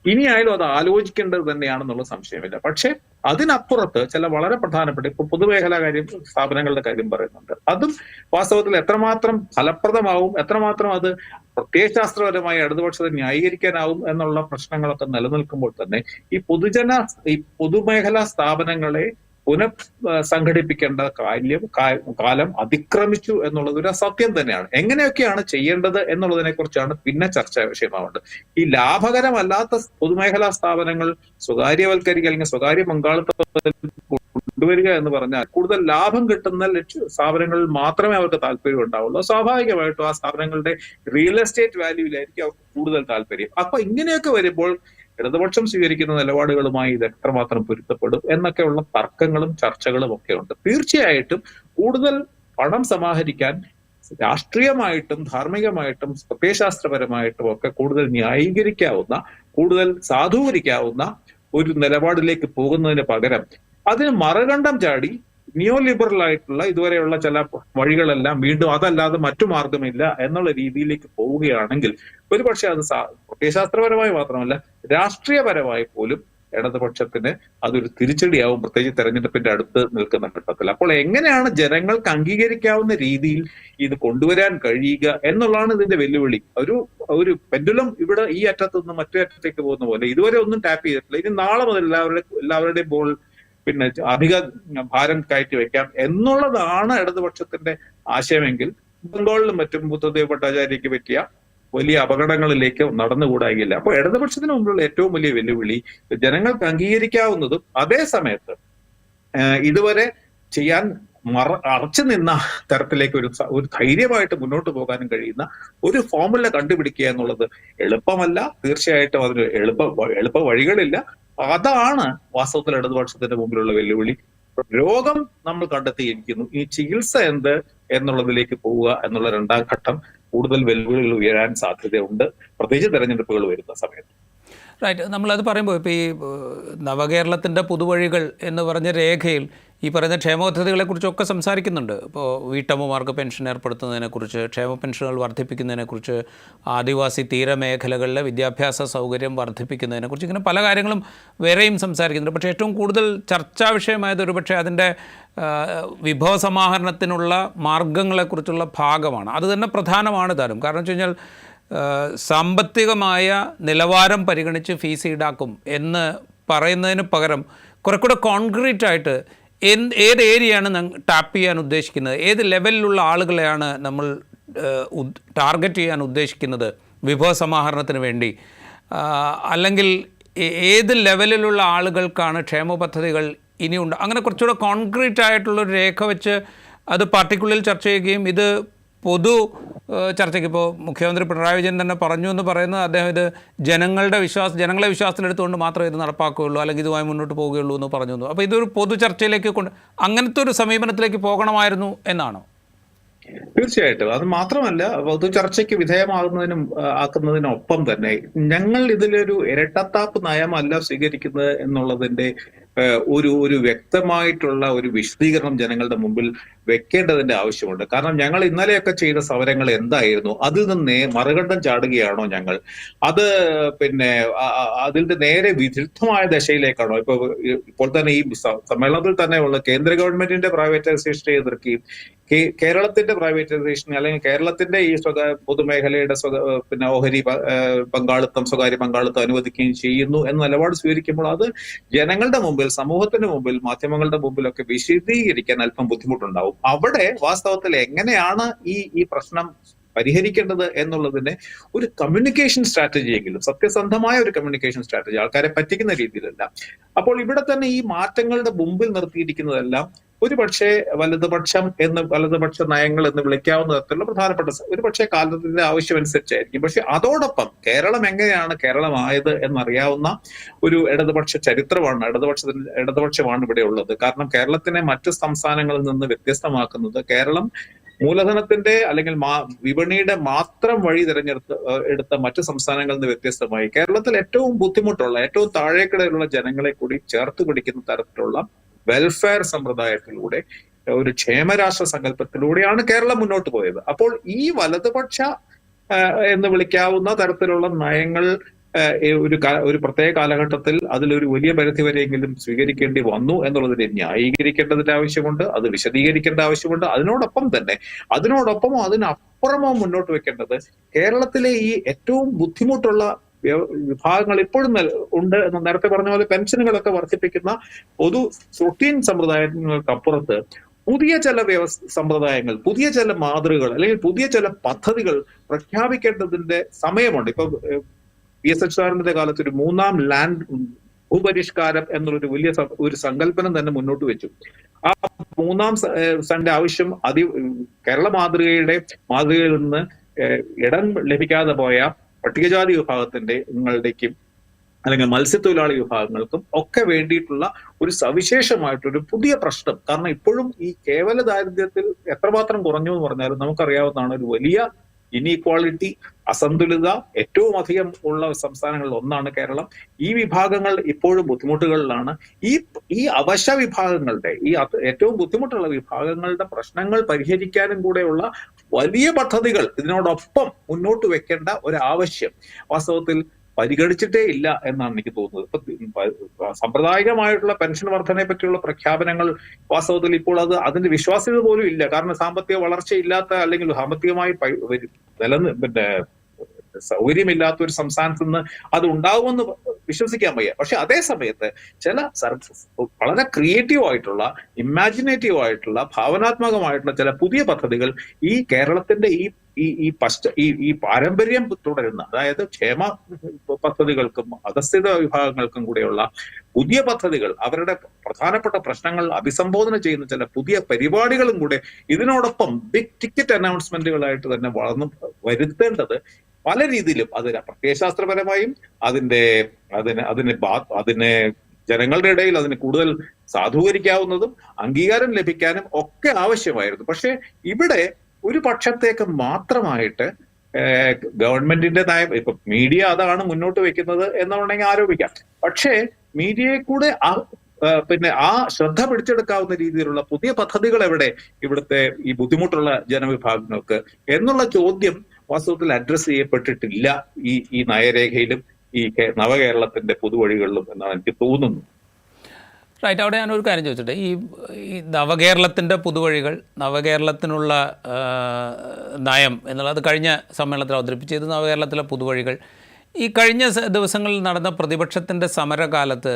ഇനിയായാലും അത് ആലോചിക്കേണ്ടത് തന്നെയാണെന്നുള്ള സംശയമില്ല. പക്ഷെ അതിനപ്പുറത്ത് ചില വളരെ പ്രധാനപ്പെട്ട, ഇപ്പൊ പൊതുമേഖലാ സ്ഥാപനങ്ങളുടെ കാര്യം പറയുന്നുണ്ട്. അതും വാസ്തവത്തിൽ എത്രമാത്രം ഫലപ്രദമാവും, എത്രമാത്രം അത് പ്രത്യയശാസ്ത്രപരമായി ഇടതുപക്ഷത്തെ ന്യായീകരിക്കാനാവും എന്നുള്ള പ്രശ്നങ്ങളൊക്കെ നിലനിൽക്കുമ്പോൾ തന്നെ ഈ പൊതുമേഖലാ സ്ഥാപനങ്ങളെ പുനഃസംഘടിപ്പിക്കേണ്ട കാലം അതിക്രമിച്ചു എന്നുള്ളത് ഒരു സത്യം തന്നെയാണ്. എങ്ങനെയൊക്കെയാണ് ചെയ്യേണ്ടത് എന്നുള്ളതിനെ കുറിച്ചാണ് പിന്നെ ചർച്ചാ വിഷയമാവേണ്ടത്. ഈ ലാഭകരമല്ലാത്ത പൊതുമേഖലാ സ്ഥാപനങ്ങൾ സ്വകാര്യവൽക്കരിക്കുക അല്ലെങ്കിൽ സ്വകാര്യ പങ്കാളിത്തത്തിൽ കൊണ്ടുവരിക എന്ന് പറഞ്ഞാൽ കൂടുതൽ ലാഭം കിട്ടുന്ന സ്ഥാപനങ്ങളിൽ മാത്രമേ അവർക്ക് താല്പര്യം ഉണ്ടാവുള്ളൂ. സ്വാഭാവികമായിട്ടും ആ സ്ഥാപനങ്ങളുടെ റിയൽ എസ്റ്റേറ്റ് വാല്യൂവിലായിരിക്കും അവർക്ക് കൂടുതൽ താല്പര്യം. അപ്പൊ ഇങ്ങനെയൊക്കെ വരുമ്പോൾ ഇടതുപക്ഷം സ്വീകരിക്കുന്ന നിലപാടുകളുമായി ഇത് എത്രമാത്രം പൊരുത്തപ്പെടും എന്നൊക്കെയുള്ള തർക്കങ്ങളും ചർച്ചകളും ഒക്കെ ഉണ്ട്. തീർച്ചയായിട്ടും കൂടുതൽ പണം സമാഹരിക്കാൻ രാഷ്ട്രീയമായിട്ടും ധാർമ്മികമായിട്ടും പ്രത്യയശാസ്ത്രപരമായിട്ടും ഒക്കെ കൂടുതൽ ന്യായീകരിക്കാവുന്ന, കൂടുതൽ സാധൂകരിക്കാവുന്ന ഒരു നിലപാടിലേക്ക് പോകുന്നതിന് പകരം അതിന് മറുകണ്ഠം ചാടി നിയോ ലിബറൽ ആയിട്ടുള്ള ഇതുവരെയുള്ള ചില വഴികളെല്ലാം വീണ്ടും അതല്ലാതെ മറ്റു മാർഗമില്ല എന്നുള്ള രീതിയിലേക്ക് പോവുകയാണെങ്കിൽ ഒരുപക്ഷെ അത് പ്രത്യയശാസ്ത്രപരമായി മാത്രമല്ല രാഷ്ട്രീയപരമായി പോലും ഇടതുപക്ഷത്തിന് അതൊരു തിരിച്ചടിയാവും, പ്രത്യേകിച്ച് തെരഞ്ഞെടുപ്പിന്റെ അടുത്ത് നിൽക്കുന്ന ഘട്ടത്തിൽ. അപ്പോൾ എങ്ങനെയാണ് ജനങ്ങൾക്ക് അംഗീകരിക്കാവുന്ന രീതിയിൽ ഇത് കൊണ്ടുവരാൻ കഴിയുക എന്നുള്ളതാണ് ഇതിന്റെ വെല്ലുവിളി. ഒരു പെൻഡുലം ഇവിടെ ഈ അറ്റത്ത് നിന്ന് മറ്റേ അറ്റത്തേക്ക് പോകുന്ന പോലെ ഇതുവരെ ഒന്നും ടാപ്പ് ചെയ്തിട്ടില്ല. ഇനി നാളെ മുതൽ എല്ലാവരുടെയും ബോൾ പിന്നെ അധിക ഭാരം കയറ്റി വെക്കാം എന്നുള്ളതാണ് ഇടതുപക്ഷത്തിന്റെ ആശയമെങ്കിൽ ബംഗാളിലും മറ്റും ബുദ്ധദേവ് ഭട്ടാചാര്യയ്ക്ക് പറ്റിയ വലിയ അപകടങ്ങളിലേക്ക് നടന്നുകൂടാകില്ല. അപ്പോൾ ഇടതുപക്ഷത്തിന് മുമ്പിലുള്ള ഏറ്റവും വലിയ വെല്ലുവിളി ജനങ്ങൾക്ക് അംഗീകരിക്കാവുന്നതും അതേ സമയത്ത് ഇതുവരെ ചെയ്യാൻ അറച്ചു നിന്ന തരത്തിലേക്ക് ഒരു ധൈര്യമായിട്ട് മുന്നോട്ട് പോകാനും കഴിയുന്ന ഒരു ഫോർമുല കണ്ടുപിടിക്കുക എന്നുള്ളത് എളുപ്പമല്ല. തീർച്ചയായിട്ടും അതിന് എളുപ്പ വഴികളില്ല. അതാണ് വാസ്തവത്തിൽ ഇടതുപക്ഷത്തിന്റെ മുമ്പിലുള്ള വെല്ലുവിളി. രോഗം നമ്മൾ കണ്ടെത്തിയിരിക്കുന്നു, ഈ ചികിത്സ എന്ത് എന്നുള്ളതിലേക്ക് പോവുക എന്നുള്ള രണ്ടാം ഘട്ടം കൂടുതൽ വെല്ലുവിളികൾ ഉയരാൻ സാധ്യതയുണ്ട്, പ്രത്യേകിച്ച് തെരഞ്ഞെടുപ്പുകൾ വരുന്ന സമയത്ത്.
റൈറ്റ്. നമ്മളത് പറയുമ്പോൾ ഇപ്പോൾ ഈ നവകേരളത്തിൻ്റെ പുതുവഴികൾ എന്ന് പറഞ്ഞ രേഖയിൽ ഈ പറയുന്ന ക്ഷേമ പദ്ധതികളെക്കുറിച്ചൊക്കെ സംസാരിക്കുന്നുണ്ട്. ഇപ്പോൾ വീട്ടമ്മമാർക്ക് പെൻഷൻ ഏർപ്പെടുത്തുന്നതിനെക്കുറിച്ച്, ക്ഷേമ പെൻഷനുകൾ വർദ്ധിപ്പിക്കുന്നതിനെക്കുറിച്ച്, ആദിവാസി തീരമേഖലകളിലെ വിദ്യാഭ്യാസ സൗകര്യം വർദ്ധിപ്പിക്കുന്നതിനെക്കുറിച്ച്, ഇങ്ങനെ പല കാര്യങ്ങളും വേറെയും സംസാരിക്കുന്നുണ്ട്. പക്ഷേ ഏറ്റവും കൂടുതൽ ചർച്ചാ വിഷയമായത് ഒരുപക്ഷെ അതിൻ്റെ വിഭവ സമാഹരണത്തിനുള്ള മാർഗങ്ങളെക്കുറിച്ചുള്ള ഭാഗമാണ്. അത് തന്നെ പ്രധാനമാണ് താനും. കാരണം വെച്ച് കഴിഞ്ഞാൽ സാമ്പത്തികമായ നിലവാരം പരിഗണിച്ച് ഫീസ് ഈടാക്കും എന്ന് പറയുന്നതിന് പകരം കുറെ കൂടെ കോൺക്രീറ്റ് ആയിട്ട് ഏത് ഏരിയയാണ് ടാപ്പ് ചെയ്യാൻ ഉദ്ദേശിക്കുന്നത്, ഏത് ലെവലിലുള്ള ആളുകളെയാണ് നമ്മൾ ടാർഗറ്റ് ചെയ്യാൻ ഉദ്ദേശിക്കുന്നത് വിഭവ സമാഹരണത്തിന് വേണ്ടി, അല്ലെങ്കിൽ ഏത് ലെവലിലുള്ള ആളുകൾക്കാണ് ക്ഷേമ പദ്ധതികൾ ഇനിയുണ്ട്, അങ്ങനെ കുറച്ചുകൂടെ കോൺക്രീറ്റ് ആയിട്ടുള്ളൊരു രേഖ വെച്ച് അത് പാർട്ടിക്കുള്ളിൽ ചർച്ച ചെയ്യുകയും ഇത് പൊതു ചർച്ചയ്ക്ക് ഇപ്പോൾ മുഖ്യമന്ത്രി പിണറായി വിജയൻ തന്നെ പറഞ്ഞു എന്ന് പറയുന്നത് അദ്ദേഹം ഇത് ജനങ്ങളെ വിശ്വാസത്തിലെടുത്തുകൊണ്ട് മാത്രമേ ഇത് നടപ്പാക്കുകയുള്ളൂ, അല്ലെങ്കിൽ ഇതുമായി മുന്നോട്ട് പോവുകയുള്ളൂ എന്ന് പറഞ്ഞു. അപ്പോൾ ഇതൊരു പൊതു ചർച്ചയിലേക്ക് അങ്ങനത്തെ ഒരു സമീപനത്തിലേക്ക് പോകണമായിരുന്നു എന്നാണോ?
തീർച്ചയായിട്ടും. അത് മാത്രമല്ല, പൊതു ചർച്ചയ്ക്ക് ആക്കുന്നതിനൊപ്പം തന്നെ ഞങ്ങൾ ഇതിലൊരു ഇരട്ടത്താപ്പ് നയമല്ല സ്വീകരിക്കുന്നത് എന്നുള്ളതിന്റെ ഒരു വ്യക്തമായിട്ടുള്ള ഒരു വിശദീകരണം ജനങ്ങളുടെ മുമ്പിൽ വെക്കേണ്ടതിന്റെ ആവശ്യമുണ്ട്. കാരണം ഞങ്ങൾ ഇന്നലെയൊക്കെ ചെയ്ത സമരങ്ങൾ എന്തായിരുന്നു, അതിൽ നിന്ന് മറുകണ്ഠം ചാടുകയാണോ ഞങ്ങൾ? അത് അതിന്റെ നേരെ വിരുദ്ധമായ ദശയിലേക്കാണോ? ഇപ്പോൾ തന്നെ ഈ സമ്മേളനത്തിൽ തന്നെയുള്ള കേന്ദ്ര ഗവൺമെന്റിന്റെ പ്രൈവറ്റൈസേഷനെ എതിർക്കുകയും കേരളത്തിന്റെ പ്രൈവറ്റൈസേഷൻ അല്ലെങ്കിൽ കേരളത്തിന്റെ ഈ പൊതുമേഖലയുടെ ഓഹരി പങ്കാളിത്തം, സ്വകാര്യ പങ്കാളിത്തം അനുവദിക്കുകയും ചെയ്യുന്നു എന്ന നിലപാട് സ്വീകരിക്കുമ്പോൾ അത് ജനങ്ങളുടെ മുമ്പിൽ, സമൂഹത്തിന്റെ മുമ്പിൽ, മാധ്യമങ്ങളുടെ മുമ്പിലൊക്കെ വിശദീകരിക്കാൻ അല്പം ബുദ്ധിമുട്ടുണ്ടാവും. അവിടെ വാസ്തവത്തിൽ എങ്ങനെയാണ് ഈ പ്രശ്നം പരിഹരിക്കേണ്ടത് എന്നുള്ളതിന് ഒരു കമ്മ്യൂണിക്കേഷൻ സ്ട്രാറ്റജി എങ്കിലും, സത്യസന്ധമായ ഒരു കമ്മ്യൂണിക്കേഷൻ സ്ട്രാറ്റജി, ആൾക്കാരെ പറ്റിക്കുന്ന രീതിയിലല്ല. അപ്പോൾ ഇവിടെ തന്നെ ഈ മാറ്റങ്ങളുടെ മുമ്പിൽ നിർത്തിയിരിക്കുന്നതെല്ലാം ഒരുപക്ഷെ വലതുപക്ഷ നയങ്ങൾ എന്ന് വിളിക്കാവുന്ന തരത്തിലുള്ള പ്രധാനപ്പെട്ട ഒരുപക്ഷെ കാലത്തിന്റെ ആവശ്യമനുസരിച്ചായിരിക്കും. പക്ഷെ അതോടൊപ്പം കേരളം എങ്ങനെയാണ് കേരളമായത് എന്നറിയാവുന്ന ഒരു ഇടതുപക്ഷ ചരിത്രമാണ്, ഇടതുപക്ഷമാണ് ഇവിടെ ഉള്ളത്. കാരണം കേരളത്തിനെ മറ്റ് സംസ്ഥാനങ്ങളിൽ നിന്ന് വ്യത്യസ്തമാക്കുന്നത് കേരളം മൂലധനത്തിന്റെ അല്ലെങ്കിൽ വിപണിയുടെ മാത്രം വഴി എടുത്ത മറ്റു സംസ്ഥാനങ്ങളിൽ നിന്ന് വ്യത്യസ്തമായി കേരളത്തിൽ ഏറ്റവും ബുദ്ധിമുട്ടുള്ള, ഏറ്റവും താഴേക്കിടയിലുള്ള ജനങ്ങളെ കൂടി ചേർത്ത് പിടിക്കുന്ന തരത്തിലുള്ള വെൽഫെയർ സമ്പ്രദായത്തിലൂടെ, ഒരു ക്ഷേമരാഷ്ട്ര സങ്കല്പത്തിലൂടെയാണ് കേരളം മുന്നോട്ട് പോയത്. അപ്പോൾ ഈ വലതുപക്ഷ എന്ന് വിളിക്കാവുന്ന തരത്തിലുള്ള നയങ്ങൾ ഒരു പ്രത്യേക കാലഘട്ടത്തിൽ അതിലൊരു വലിയ പരിധി വരെയെങ്കിലും സ്വീകരിക്കേണ്ടി വന്നു എന്നുള്ളതിനെ ന്യായീകരിക്കേണ്ടതിന്റെ ആവശ്യമുണ്ട്, അത് വിശദീകരിക്കേണ്ട ആവശ്യമുണ്ട്. അതിനോടൊപ്പമോ അതിനപ്പുറമോ മുന്നോട്ട് വെക്കേണ്ടത് കേരളത്തിലെ ഈ ഏറ്റവും ബുദ്ധിമുട്ടുള്ള വിഭാഗങ്ങൾ ഇപ്പോഴും ഉണ്ട് എന്ന് നേരത്തെ പറഞ്ഞ പോലെ പെൻഷനുകളൊക്കെ വർദ്ധിപ്പിക്കുന്ന പൊതു റൊട്ടീൻ സമ്പ്രദായങ്ങൾക്കപ്പുറത്ത് പുതിയ ചില സമ്പ്രദായങ്ങൾ, പുതിയ ചില മാതൃകകൾ അല്ലെങ്കിൽ പുതിയ ചില പദ്ധതികൾ പ്രഖ്യാപിക്കേണ്ടതിന്റെ സമയമുണ്ട്. ഇപ്പൊ PS അച്യുതാനന്ദന്റെ കാലത്ത് ഒരു 3ാം ലാൻഡ് ഭൂപരിഷ്കാരം എന്നുള്ളൊരു വലിയ ഒരു സങ്കല്പനം തന്നെ മുന്നോട്ട് വെച്ചു. ആ 3ാം സന്റെ ആവശ്യം കേരള മാതൃകയിൽ നിന്ന് ഇടം ലഭിക്കാതെ പോയ പട്ടികജാതി വിഭാഗത്തിന്റെയും അല്ലെങ്കിൽ മത്സ്യത്തൊഴിലാളി വിഭാഗങ്ങൾക്കും ഒക്കെ വേണ്ടിയിട്ടുള്ള ഒരു സവിശേഷമായിട്ടൊരു പുതിയ പ്രശ്നം. കാരണം ഇപ്പോഴും ഈ കേവല ദാരിദ്ര്യത്തിൽ എത്രമാത്രം കുറഞ്ഞു എന്ന് പറഞ്ഞാലും നമുക്കറിയാവുന്നതാണ്, ഒരു വലിയ ഇനീക്വാളിറ്റി, അസന്തുലിത ഏറ്റവും അധികം ഉള്ള സംസ്ഥാനങ്ങളിൽ ഒന്നാണ് കേരളം. ഈ വിഭാഗങ്ങൾ ഇപ്പോഴും ബുദ്ധിമുട്ടുകളിലാണ്. ഈ അവശ്യ വിഭാഗങ്ങളുടെ, ഈ ഏറ്റവും ബുദ്ധിമുട്ടുള്ള വിഭാഗങ്ങളുടെ പ്രശ്നങ്ങൾ പരിഹരിക്കാനും കൂടെയുള്ള വലിയ പദ്ധതികൾ ഇതിനോടൊപ്പം മുന്നോട്ട് വെക്കേണ്ട ഒരു ആവശ്യം വാസ്തവത്തിൽ പരിഗണിച്ചിട്ടേ ഇല്ല എന്നാണ് എനിക്ക് തോന്നുന്നത്. ഇപ്പൊ സാമ്പ്രദായികമായിട്ടുള്ള പെൻഷൻ വർധനയെ പറ്റിയുള്ള പ്രഖ്യാപനങ്ങൾ വാസ്തവത്തിൽ ഇപ്പോൾ അതിന്റെ വിശ്വാസ്യത പോലും ഇല്ല. കാരണം സാമ്പത്തിക വളർച്ചയില്ലാത്ത അല്ലെങ്കിൽ സാമ്പത്തികമായി സൗകര്യമില്ലാത്ത ഒരു സംസ്ഥാനത്ത് നിന്ന് അത് ഉണ്ടാവുമെന്ന് വിശ്വസിക്കാൻ വയ്യ. പക്ഷെ അതേ സമയത്ത് ചില വളരെ ക്രിയേറ്റീവ് ആയിട്ടുള്ള, ഇമാജിനേറ്റീവ് ആയിട്ടുള്ള, ഭാവനാത്മകമായിട്ടുള്ള ചില പുതിയ പദ്ധതികൾ ഈ കേരളത്തിന്റെ ഈ പാരമ്പര്യം തുടരുന്ന, അതായത് ക്ഷേമ പദ്ധതികൾക്കും അധസ്ഥിത വിഭാഗങ്ങൾക്കും കൂടെയുള്ള പുതിയ പദ്ധതികൾ, അവരുടെ പ്രധാനപ്പെട്ട പ്രശ്നങ്ങൾ അഭിസംബോധന ചെയ്യുന്ന ചില പുതിയ പരിപാടികളും കൂടെ ഇതിനോടൊപ്പം ബിഗ് ടിക്കറ്റ് അനൗൺസ്മെന്റുകളായിട്ട് തന്നെ വരുത്തേണ്ടത് പല രീതിയിലും, അത് പ്രത്യയശാസ്ത്രപരമായും അതിനെ ജനങ്ങളുടെ ഇടയിൽ അതിന് കൂടുതൽ സാധൂകരിക്കാവുന്നതും അംഗീകാരം ലഭിക്കാനും ഒക്കെ ആവശ്യമായിരുന്നു. പക്ഷെ ഇവിടെ ഒരു പക്ഷത്തേക്ക് മാത്രമായിട്ട് ഗവൺമെന്റിന്റെ നയം, ഇപ്പൊ മീഡിയ അതാണ് മുന്നോട്ട് വെക്കുന്നത് എന്നുണ്ടെങ്കിൽ ആരോപിക്കാം. പക്ഷേ മീഡിയയെ കൂടെ ആ ശ്രദ്ധ പിടിച്ചെടുക്കാവുന്ന രീതിയിലുള്ള പുതിയ പദ്ധതികൾ എവിടെ ഇവിടുത്തെ ഈ ബുദ്ധിമുട്ടുള്ള ജനവിഭാഗങ്ങൾക്ക് എന്നുള്ള ചോദ്യം വാസ്തവത്തിൽ അഡ്രസ് ചെയ്യപ്പെട്ടിട്ടില്ല ഈ നയരേഖയിലും ഈ നവകേരളത്തിന്റെ പുതുവഴികളിലും എന്നാണ് എനിക്ക് തോന്നുന്നത്.
റൈറ്റ്. അവിടെ ഞാനൊരു കാര്യം ചോദിച്ചിട്ടെ, ഈ നവകേരളത്തിൻ്റെ പുതുവഴികൾ, നവകേരളത്തിനുള്ള നയം എന്നുള്ളത് കഴിഞ്ഞ സമ്മേളനത്തിൽ അവതരിപ്പിച്ചത്, നവകേരളത്തിലെ പുതുവഴികൾ ഈ കഴിഞ്ഞ ദിവസങ്ങളിൽ നടന്ന പ്രതിപക്ഷത്തിൻ്റെ സമരകാലത്ത്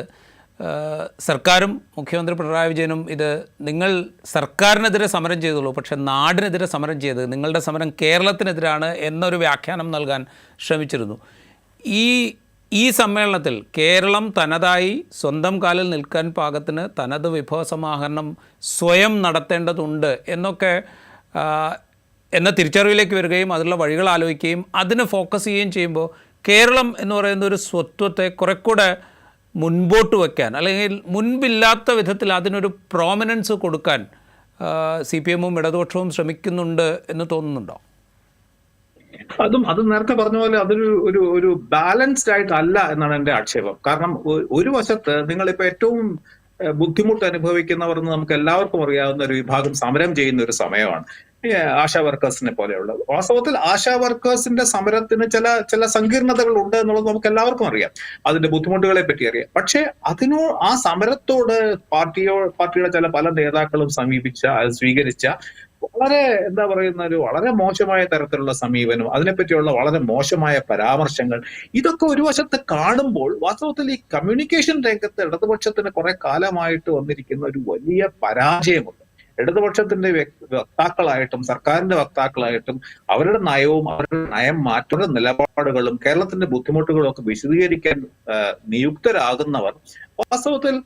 സർക്കാരും മുഖ്യമന്ത്രി പിണറായി വിജയനും ഇത് നിങ്ങൾ സർക്കാരിനെതിരെ സമരം ചെയ്തുള്ളൂ, പക്ഷേ നാടിനെതിരെ സമരം ചെയ്ത് നിങ്ങളുടെ സമരം കേരളത്തിനെതിരാണ് എന്നൊരു വ്യാഖ്യാനം നൽകാൻ ശ്രമിച്ചിരുന്നു. ഈ സമ്മേളനത്തിൽ കേരളം തനതായി സ്വന്തം കാലിൽ നിൽക്കാൻ പാകത്തിന് തനത് വിഭവ സമാഹരണം സ്വയം നടത്തേണ്ടതുണ്ട് എന്നൊക്കെ എന്ന തിരിച്ചറിവിലേക്ക് വരികയും അതിനുള്ള വഴികൾ ആലോചിക്കുകയും അതിന് ഫോക്കസ് ചെയ്യുകയും ചെയ്യുമ്പോൾ കേരളം എന്ന് പറയുന്ന ഒരു സ്വത്വത്തെ കുറെ കൂടെ മുൻപോട്ട് വയ്ക്കാൻ, അല്ലെങ്കിൽ മുൻപില്ലാത്ത വിധത്തിൽ അതിനൊരു പ്രോമിനൻസ് കൊടുക്കാൻ CPM-ഉം ഇടതുപക്ഷവും ശ്രമിക്കുന്നുണ്ട് എന്ന് തോന്നുന്നുണ്ടോ?
അത് നേരത്തെ പറഞ്ഞ പോലെ അതൊരു ഒരു ഒരു ബാലൻസ്ഡ് ആയിട്ടല്ല എന്നാണ് എന്റെ ആക്ഷേപം. കാരണം ഒരു വശത്ത് നിങ്ങളിപ്പോ ഏറ്റവും ബുദ്ധിമുട്ട് അനുഭവിക്കുന്നവർ എന്ന് നമുക്ക് എല്ലാവർക്കും അറിയാവുന്ന ഒരു വിഭാഗം സമരം ചെയ്യുന്ന ഒരു സമയമാണ് ഈ ആശാ വർക്കേഴ്സിനെ പോലെയുള്ളത്. വാസ്തവത്തിൽ ആശാ വർക്കേഴ്സിന്റെ സമരത്തിന് ചില സങ്കീർണതകൾ ഉണ്ട് എന്നുള്ളത് നമുക്ക് എല്ലാവർക്കും അറിയാം, അതിന്റെ ബുദ്ധിമുട്ടുകളെ പറ്റി അറിയാം. പക്ഷെ ആ സമരത്തോട് പാർട്ടിയുടെ പല നേതാക്കളും സ്വീകരിച്ച വളരെ എന്താ പറയുന്ന ഒരു വളരെ മോശമായ തരത്തിലുള്ള സമീപനം, അതിനെപ്പറ്റിയുള്ള വളരെ മോശമായ പരാമർശങ്ങൾ, ഇതൊക്കെ ഒരു വശത്ത് കാണുമ്പോൾ വാസ്തവത്തിൽ ഈ കമ്മ്യൂണിക്കേഷൻ രംഗത്ത് ഇടതുപക്ഷത്തിന് കുറെ കാലമായിട്ട് വന്നിരിക്കുന്ന ഒരു വലിയ പരാജയമുണ്ട്. ഇടതുപക്ഷത്തിന്റെ വക്താക്കളായിട്ടും സർക്കാരിന്റെ വക്താക്കളായിട്ടും അവരുടെ നയം മാറ്റുന്ന നിലപാടുകളും കേരളത്തിന്റെ ബുദ്ധിമുട്ടുകളും ഒക്കെ വിശദീകരിക്കാൻ നിയുക്തരാകുന്നവർ വാസ്തവത്തിൽ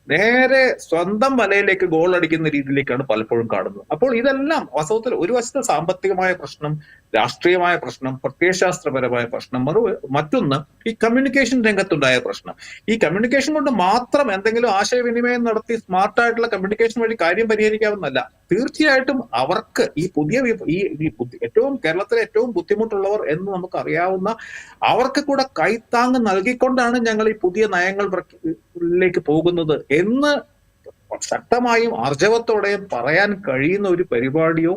നേരെ സ്വന്തം വലയിലേക്ക് ഗോൾ അടിക്കുന്ന രീതിയിലേക്കാണ് പലപ്പോഴും കാണുന്നത്. അപ്പോൾ ഇതെല്ലാം വാസ്തവത്തിൽ ഒരു വശത്തെ സാമ്പത്തികമായ പ്രശ്നം, രാഷ്ട്രീയമായ പ്രശ്നം, പ്രത്യയശാസ്ത്രപരമായ പ്രശ്നം, മറ്റൊന്ന് ഈ കമ്മ്യൂണിക്കേഷൻ രംഗത്തുണ്ടായ പ്രശ്നം. ഈ കമ്മ്യൂണിക്കേഷൻ കൊണ്ട് മാത്രം എന്തെങ്കിലും ആശയവിനിമയം നടത്തി സ്മാർട്ടായിട്ടുള്ള കമ്മ്യൂണിക്കേഷൻ വഴി കാര്യം പരിഹരിക്കാവുന്നല്ല. തീർച്ചയായിട്ടും അവർക്ക് കേരളത്തിലെ ഏറ്റവും ബുദ്ധിമുട്ടുള്ളവർ എന്ന് നമുക്ക് അറിയാവുന്ന അവർക്ക് കൂടെ കൈത്താങ് നൽകിക്കൊണ്ടാണ് ഞങ്ങൾ ഈ പുതിയ നയങ്ങളിലേക്ക് പോകുന്നത് എന്ന് ശക്തമായും ആർജവത്തോടെയും പറയാൻ കഴിയുന്ന ഒരു പരിപാടിയോ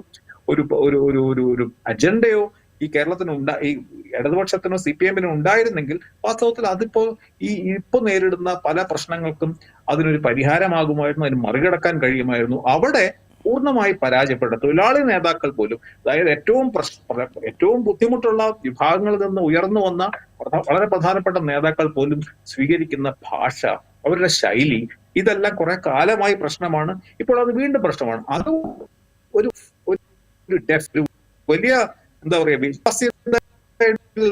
ഒരു അജണ്ടയോ ഈ കേരളത്തിന് ഈ ഇടതുപക്ഷത്തിനോ CPM-നോ ഉണ്ടായിരുന്നെങ്കിൽ വാസ്തവത്തിൽ അതിപ്പോ ഇപ്പൊ നേരിടുന്ന പല പ്രശ്നങ്ങൾക്കും അതിനൊരു പരിഹാരമാകുമായിരുന്നു, അതിന് മറികടക്കാൻ കഴിയുമായിരുന്നു. അവിടെ പൂർണ്ണമായി പരാജയപ്പെട്ട തൊഴിലാളി നേതാക്കൾ പോലും, അതായത് ഏറ്റവും ബുദ്ധിമുട്ടുള്ള വിഭാഗങ്ങളിൽ നിന്ന് ഉയർന്നു വന്ന വളരെ പ്രധാനപ്പെട്ട നേതാക്കൾ പോലും സ്വീകരിക്കുന്ന ഭാഷ, അവരുടെ ശൈലി, ഇതെല്ലാം കുറെ കാലമായി പ്രശ്നമാണ്. ഇപ്പോൾ അത് വീണ്ടും പ്രശ്നമാണ്. അത് ഒരു വലിയ എന്താ പറയാ